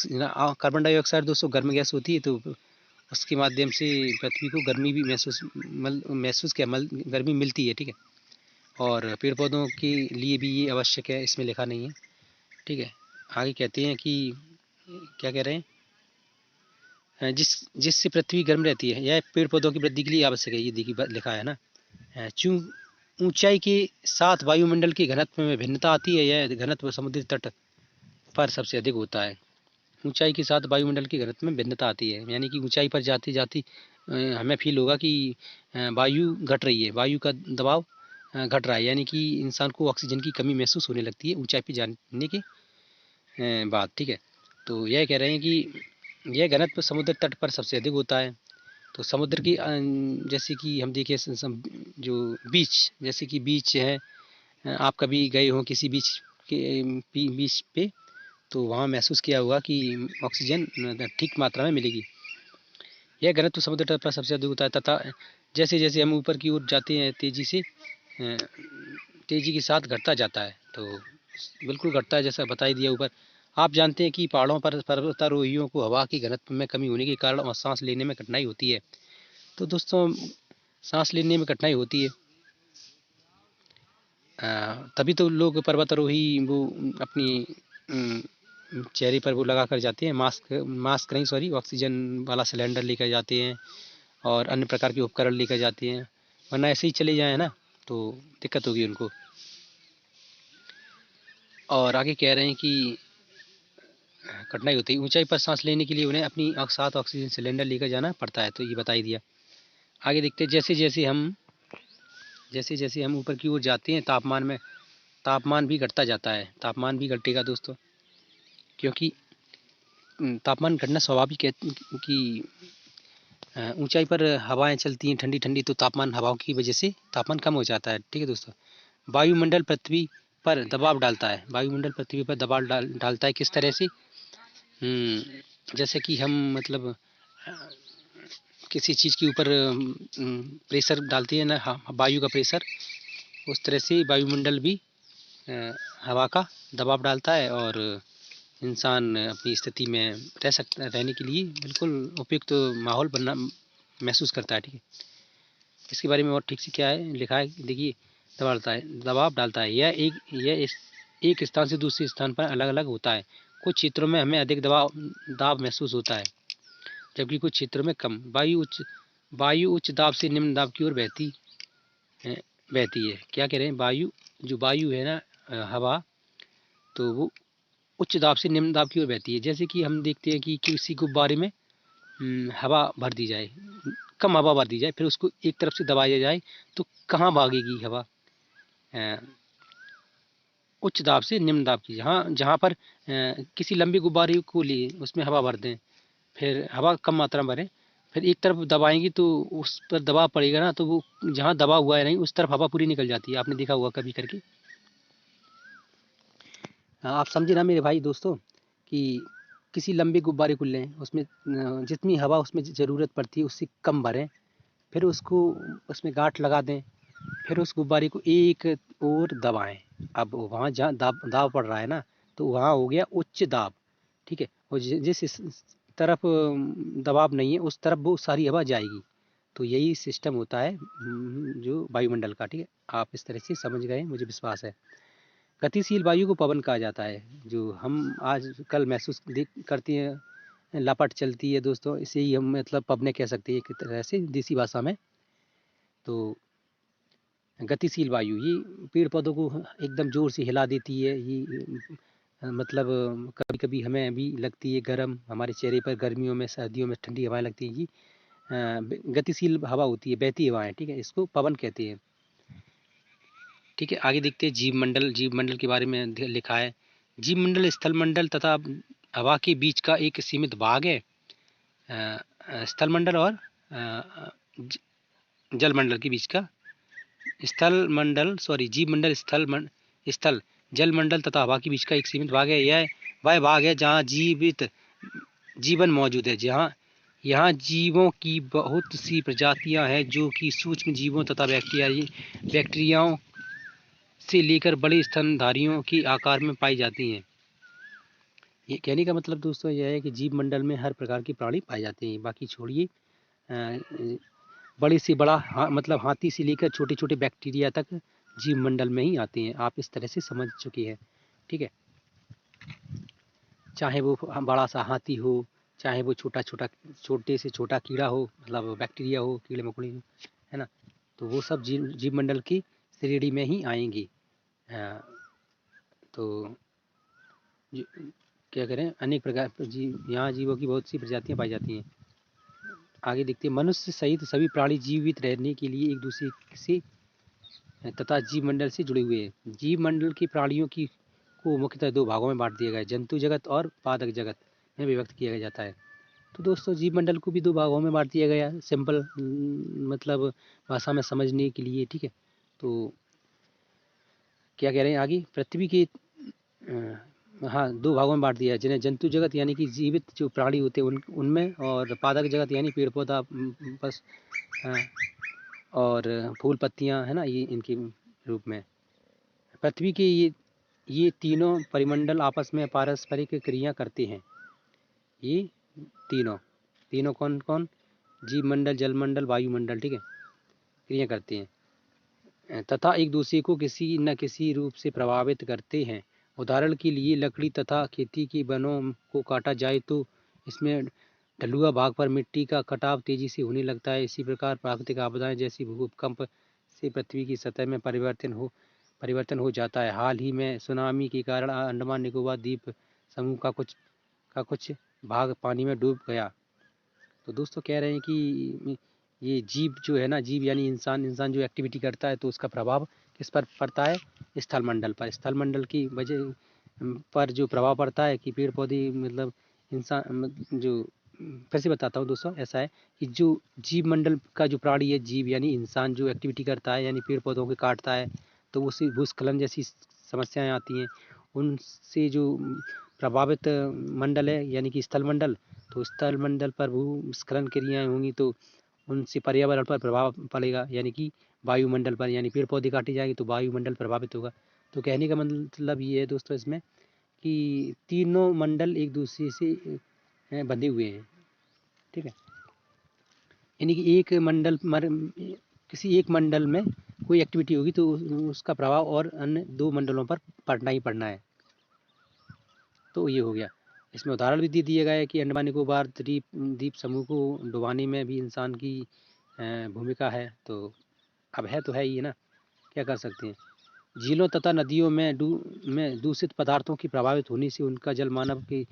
कार्बन डाइऑक्साइड दोस्तों गर्म गैस होती है, तो उसके माध्यम से पृथ्वी को गर्मी भी गर्मी मिलती है, ठीक है। और पेड़ पौधों के लिए भी ये आवश्यक है, इसमें लिखा नहीं है, ठीक है। आगे कहते हैं कि क्या कह रहे हैं, जिससे पृथ्वी गर्म रहती है, यह पेड़ पौधों की वृद्धि के लिए आवश्यक है, ये देखिए लिखा है ना। चूं ऊंचाई के साथ वायुमंडल के घनत्व में भिन्नता आती है, यह घनत्व समुद्री तट पर सबसे अधिक होता है। ऊंचाई के साथ वायुमंडल के घनत्व में भिन्नता आती है, यानी कि ऊंचाई पर जाती जाती हमें फील होगा कि वायु घट रही है, वायु का दबाव घट रहा है, यानी कि इंसान को ऑक्सीजन की कमी महसूस होने लगती है ऊंचाई पर जाने के बाद, ठीक है। तो यह कह रहे हैं कि यह घनत्व समुद्र तट पर सबसे अधिक होता है। तो समुद्र की जैसे कि हम देखें जो बीच, जैसे कि बीच है, आप कभी गए हो किसी बीच के बीच पे, तो वहाँ महसूस किया होगा कि ऑक्सीजन ठीक मात्रा में मिलेगी। यह घनत्व समुद्र तट पर सबसे अधिक होता है, तथा जैसे जैसे हम ऊपर की ओर जाते हैं तेज़ी के साथ घटता जाता है। तो बिल्कुल घटता है, जैसा बता ही दिया ऊपर। आप जानते हैं कि पहाड़ों पर पर्वतारोहियों को हवा की घनत्व में कमी होने के कारण सांस लेने में कठिनाई होती है। तो दोस्तों, सांस लेने में कठिनाई होती है, तभी तो लोग पर्वतारोही वो अपनी चेहरे पर वो लगा कर जाते हैं, मास्क नहीं सॉरी, ऑक्सीजन वाला सिलेंडर लेकर जाते हैं और अन्य प्रकार के उपकरण लेकर जाते हैं, वरना ऐसे ही चले जाएँ ना तो दिक्कत होगी उनको। और आगे कह रहे हैं कि कठिनाई होती है, ऊंचाई पर सांस लेने के लिए उन्हें अपनी साथ ऑक्सीजन सिलेंडर लेकर जाना पड़ता है, तो ये बता ही दिया। आगे देखते हैं, जैसे जैसे हम ऊपर की ओर जाते हैं, तापमान भी घटता जाता है, तापमान भी घटेगा दोस्तों, क्योंकि तापमान घटना स्वाभाविक है कि ऊंचाई पर हवाएं चलती हैं ठंडी ठंडी, तो तापमान हवाओं की वजह से तापमान कम हो जाता है, ठीक है दोस्तों। वायुमंडल पृथ्वी पर दबाव डालता है, वायुमंडल पृथ्वी पर दबाव डालता है किस तरह से, जैसे कि हम मतलब किसी चीज़ के ऊपर प्रेशर डालते हैं ना, वायु का प्रेशर, उस तरह से वायुमंडल भी हवा का दबाव डालता है और इंसान अपनी स्थिति में रहने के लिए बिल्कुल उपयुक्त माहौल बनना महसूस करता है, ठीक है। इसके बारे में और ठीक से क्या है लिखा है, देखिए, दबाव डालता है, यह एक स्थान से दूसरे स्थान पर अलग अलग होता है। कुछ क्षेत्रों में हमें अधिक दाब महसूस होता है, जबकि कुछ क्षेत्रों में कम। वायु उच्च दाब से निम्न दाब की ओर बहती है। क्या कह रहे हैं, वायु है ना, हवा, तो वो उच्च दाब से निम्न दाब की ओर बहती है। जैसे कि हम देखते हैं कि किसी गुब्बारे में हवा भर दी जाए, कम हवा भर दी जाए, फिर उसको एक तरफ से दबाया जाए, तो कहाँ भागेगी हवा, उच्च दाब से निम्न दाब की। जहाँ पर किसी लंबे गुब्बारे को लिए उसमें हवा भर दें, फिर हवा कम मात्रा में भरें, फिर एक तरफ दबाएंगे तो उस पर दबाव पड़ेगा ना, तो वो जहाँ दबा हुआ है नहीं उस तरफ हवा पूरी निकल जाती है, आपने देखा होगा कभी करके। आप समझे ना मेरे भाई दोस्तों, कि किसी लंबे गुब्बारे को लें, उसमें जितनी हवा उसमें ज़रूरत पड़ती है उससे कम भरें, फिर उसको उसमें गांठ लगा दें, फिर उस गुब्बारे को एक और दबाएं। अब वहाँ जहाँ दाब पड़ रहा है ना, तो वहाँ हो गया उच्च दाब, ठीक है। और जिस तरफ दबाव नहीं है उस तरफ वो सारी हवा जाएगी। तो यही सिस्टम होता है जो वायुमंडल का, ठीक है। आप इस तरह से समझ गए, मुझे विश्वास है। गतिशील वायु को पवन कहा जाता है, जो हम आज कल महसूस करती हैं, लपट चलती है दोस्तों, इसे ही हम मतलब पवने कह सकते हैं एक तरह से देसी भाषा में। तो गतिशील वायु ये पेड़ पौधों को एकदम ज़ोर से हिला देती है, ये मतलब कभी कभी हमें भी लगती है गर्म, हमारे चेहरे पर गर्मियों में सर्दियों में ठंडी हवाएं लगती हैं, ये गतिशील हवा होती है, बहती हवाएं, ठीक है, इसको पवन कहते हैं, ठीक है। आगे देखते हैं जीव मंडल के बारे में लिखा है। जीव मंडल स्थल मंडल तथा हवा के बीच का एक सीमित भाग है। स्थल मंडल और जल मंडल के बीच का स्थल जल मंडल तथा हवा के बीच का एक सीमित भाग है। यह वह भाग है जहाँ जीवन मौजूद है, यहाँ जीवों की बहुत सी प्रजातियां हैं, जो कि सूक्ष्म जीवों तथा बैक्टीरियाओं से लेकर बड़े स्तनधारियों के आकार में पाई जाती हैं। ये कहने का मतलब दोस्तों यह है कि जीव मंडल में हर प्रकार के प्राणी पाए जाते हैं। बाकी छोड़िए, बड़ी से बड़ा मतलब हाथी से लेकर छोटे छोटे बैक्टीरिया तक जीव मंडल में ही आते हैं। आप इस तरह से समझ चुके हैं, ठीक है। चाहे वो बड़ा सा हाथी हो, चाहे वो छोटे से छोटा कीड़ा हो, मतलब बैक्टीरिया हो, कीड़े मकोड़े हो, है ना, तो वो सब जीव मंडल की श्रेणी में ही आएंगी। तो क्या करें, अनेक प्रकार यहाँ जीवों की बहुत सी प्रजातियां पाई जाती हैं। आगे देखते हैं, मनुष्य सहित सभी प्राणी जीवित रहने के लिए एक दूसरे से तथा जीव मंडल से जुड़े हुए हैं। जीव मंडल के प्राणियों की को मुख्यतः दो भागों में बांट दिया गया है, जंतु जगत और पादक जगत में विभक्त किया जाता है। तो दोस्तों, जीव मंडल को भी दो भागों में बांट दिया गया है, सिंपल मतलब भाषा में समझने के लिए, ठीक है। तो क्या कह रहे हैं आगे, पृथ्वी के हाँ, दो भागों में बांट दिया है, जिन्हें जंतु जगत यानी कि जीवित जो प्राणी होते हैं उनमें, और पादक जगत यानी पेड़ पौधा बस और फूल पत्तियां, है ना, ये इनके रूप में। पृथ्वी के ये तीनों परिमंडल आपस में पारस्परिक क्रिया करते हैं। ये तीनों तीनों कौन कौन, जीव मंडल, जल मंडल, वायुमंडल, ठीक है, क्रिया करते हैं तथा एक दूसरे को किसी न किसी रूप से प्रभावित करते हैं। उदाहरण के लिए लकड़ी तथा खेती के वनों को काटा जाए तो इसमें ढलुआ भाग पर मिट्टी का कटाव तेजी से होने लगता है। इसी प्रकार प्राकृतिक आपदाएं जैसे भूकंप से पृथ्वी की सतह में परिवर्तन हो जाता है। हाल ही में सुनामी के कारण अंडमान निकोबार द्वीप समूह का कुछ भाग पानी में डूब गया। तो दोस्तों, कह रहे हैं कि ये जीव जो है ना, जीव यानी इंसान जो एक्टिविटी करता है तो उसका प्रभाव किस पर पड़ता है, स्थल मंडल पर। स्थल मंडल की वजह पर जो प्रभाव पड़ता है कि पेड़ पौधे, मतलब इंसान जो, फिर से बताता हूँ दोस्तों, ऐसा है कि जो जीव मंडल का जो प्राणी है, जीव यानी इंसान जो एक्टिविटी करता है, यानी पेड़ पौधों को काटता है, तो उससे भूस्खलन जैसी समस्याएं आती हैं। उनसे जो प्रभावित मंडल है यानी कि स्थल मंडल, तो स्थल मंडल पर भूस्खलन क्रियाएं होंगी तो उनसे पर्यावरण पर प्रभाव पड़ेगा, यानी कि वायुमंडल पर, यानी पेड़ पौधे काटे जाएंगे तो वायुमंडल प्रभावित होगा। तो कहने का मतलब ये है दोस्तों इसमें कि तीनों मंडल एक दूसरे से बंधे हुए हैं, ठीक है। यानी कि किसी एक मंडल में कोई एक्टिविटी होगी तो उसका प्रभाव और अन्य दो मंडलों पर पड़ना ही पड़ना है। तो ये हो गया। इसमें उदाहरण भी दे दिया गया है कि अंडमान निकोबार द्वीप समूह को डुबाने में भी इंसान की भूमिका है। तो अब है तो है ही, है ना, क्या कर सकते हैं। झीलों तथा नदियों में दूषित पदार्थों की प्रभावित होने से उनका जल मानव के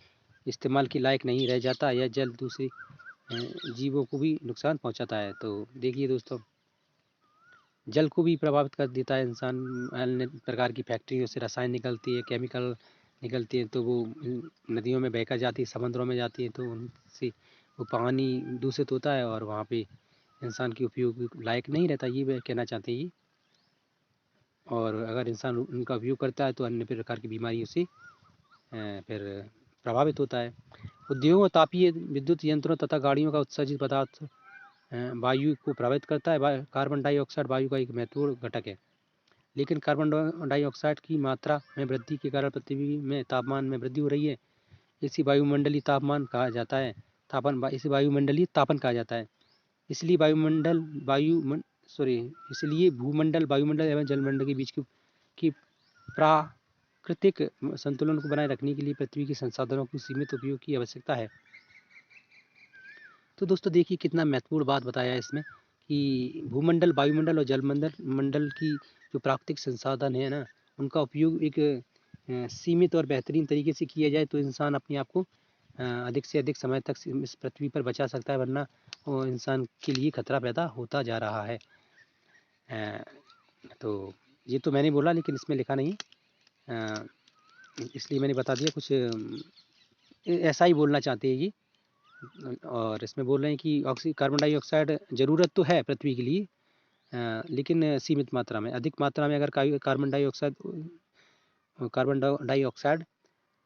इस्तेमाल के लायक नहीं रह जाता। यह जल दूसरे जीवों को भी नुकसान पहुंचाता है। तो देखिए दोस्तों, जल को भी प्रभावित कर देता है इंसान। अन्य प्रकार की फैक्ट्रियों से रसायन निकलती है, केमिकल निकलती है, तो वो नदियों में बहकर जाती है, समुद्रों में जाती है, तो उनसे वो पानी दूषित होता है और वहाँ पे इंसान के उपयोग लायक नहीं रहता, ये वह कहना चाहते हैं ये। और अगर इंसान उनका उपयोग करता है तो अन्य प्रकार की बीमारियों से फिर प्रभावित होता है। उद्योगों, तापीय विद्युत यंत्रों तथा गाड़ियों का उत्सर्जित पदार्थ वायु को प्रभावित करता है। कार्बन डाइऑक्साइड वायु का एक महत्वपूर्ण घटक है, लेकिन कार्बन डाइऑक्साइड की मात्रा में वृद्धि के कारण पृथ्वी में तापमान में वृद्धि हो रही है। इसी वायुमंडलीय तापमान कहा जाता है इसे वायुमंडलीय तापन कहा जाता है। इसलिए इसलिए भूमंडल, वायुमंडल एवं जलमंडल के बीच की प्राकृतिक संतुलन को बनाए रखने के लिए पृथ्वी के संसाधनों को सीमित उपयोग की आवश्यकता है। तो दोस्तों देखिए, कितना महत्वपूर्ण बात बताया है इसमें कि भूमंडल, वायुमंडल और मंडल की जो प्राकृतिक संसाधन है ना, उनका उपयोग एक सीमित और बेहतरीन तरीके से किया जाए तो इंसान अपने आप को अधिक से अधिक समय तक इस पृथ्वी पर बचा सकता है, वरना इंसान के लिए खतरा पैदा होता जा रहा है। तो ये तो मैंने बोला, लेकिन इसमें लिखा नहीं, इसलिए मैंने बता दिया। कुछ ऐसा ही बोलना चाहते हैं ये, और इसमें बोल रहे हैं कि कार्बन डाइऑक्साइड ज़रूरत तो है पृथ्वी के लिए, लेकिन सीमित मात्रा में। अधिक मात्रा में अगर कार्बन डाइऑक्साइड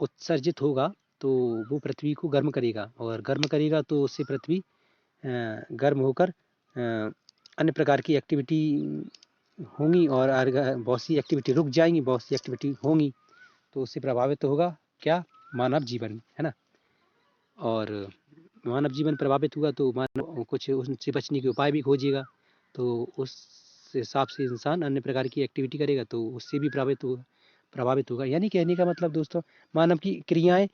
उत्सर्जित होगा तो वो पृथ्वी को गर्म करेगा, और गर्म करेगा तो उससे पृथ्वी गर्म होकर अन्य प्रकार की एक्टिविटी होंगी, और बहुत सी एक्टिविटी रुक जाएंगी, बहुत सी एक्टिविटी होंगी, तो उससे प्रभावित होगा क्या, मानव जीवन, है ना। और मानव जीवन प्रभावित हुआ तो मानव कुछ उससे बचने के उपाय भी खोजेगा, तो उस हिसाब से इंसान अन्य प्रकार की एक्टिविटी करेगा तो उससे भी प्रभावित होगा। यानी कहने का मतलब दोस्तों, मानव की क्रियाएं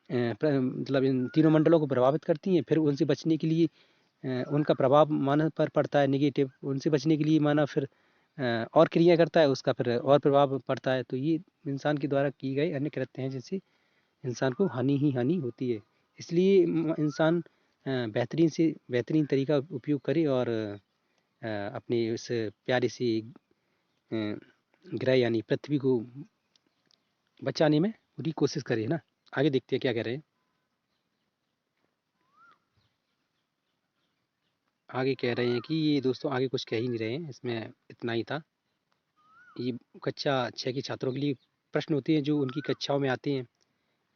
मतलब इन तीनों मंडलों को प्रभावित करती हैं। फिर उनसे बचने के लिए उनका प्रभाव मानव पर पड़ता है नेगेटिव, उनसे बचने के लिए मानव फिर और क्रिया करता है, उसका फिर और प्रभाव पड़ता है। तो ये इंसान के द्वारा की गए अन्य कृत्य हैं जिनसे इंसान को हानि ही हानि होती है। इसलिए इंसान बेहतरीन से बेहतरीन तरीका उपयोग करे और अपने उस प्यारे से ग्रह यानी पृथ्वी को बचाने में पूरी कोशिश करे ना। आगे देखते हैं क्या कह रहे हैं। आगे कह रहे हैं कि ये दोस्तों आगे कुछ कह ही नहीं रहे हैं, इसमें इतना ही था। ये कक्षा 6 के छात्रों के लिए प्रश्न होते हैं जो उनकी कक्षाओं में आते हैं।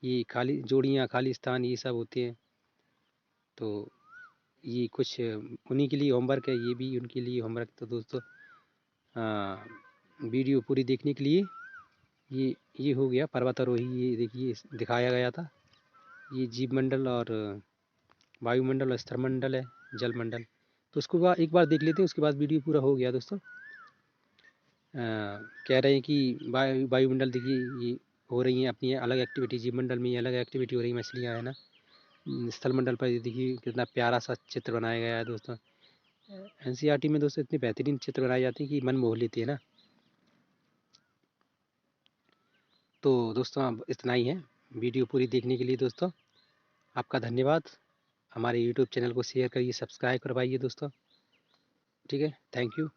ये खाली जोड़ियाँ, खाली स्थान, ये सब होते हैं। तो ये कुछ उन्हीं के लिए होमवर्क है, ये भी उनके लिए होमवर्क। तो दोस्तों वीडियो पूरी देखने के लिए ये हो गया पर्वतारोही। ये देखिए दिखाया गया था, ये जीव मंडल और वायुमंडल और स्थलमंडल है, जलमंडल। तो उसको एक बार देख लेते हैं, उसके बाद वीडियो पूरा हो गया दोस्तों। कह रहे हैं कि वायुमंडल देखिए ये हो रही हैं अपनी अलग एक्टिविटी, जीव मंडल में ये अलग एक्टिविटी हो रही है, मछलियाँ है ना। स्थल मंडल पर ये देखिए कितना प्यारा सा चित्र बनाया गया है दोस्तों। एनसीईआरटी में दोस्तों इतने बेहतरीन चित्र बनाए जाते हैं कि मन मोह लेते हैं ना। तो दोस्तों अब इतना ही है। वीडियो पूरी देखने के लिए दोस्तों आपका धन्यवाद। हमारे यूट्यूब चैनल को शेयर करिए, सब्सक्राइब करवाइए दोस्तों। ठीक है, थैंक यू।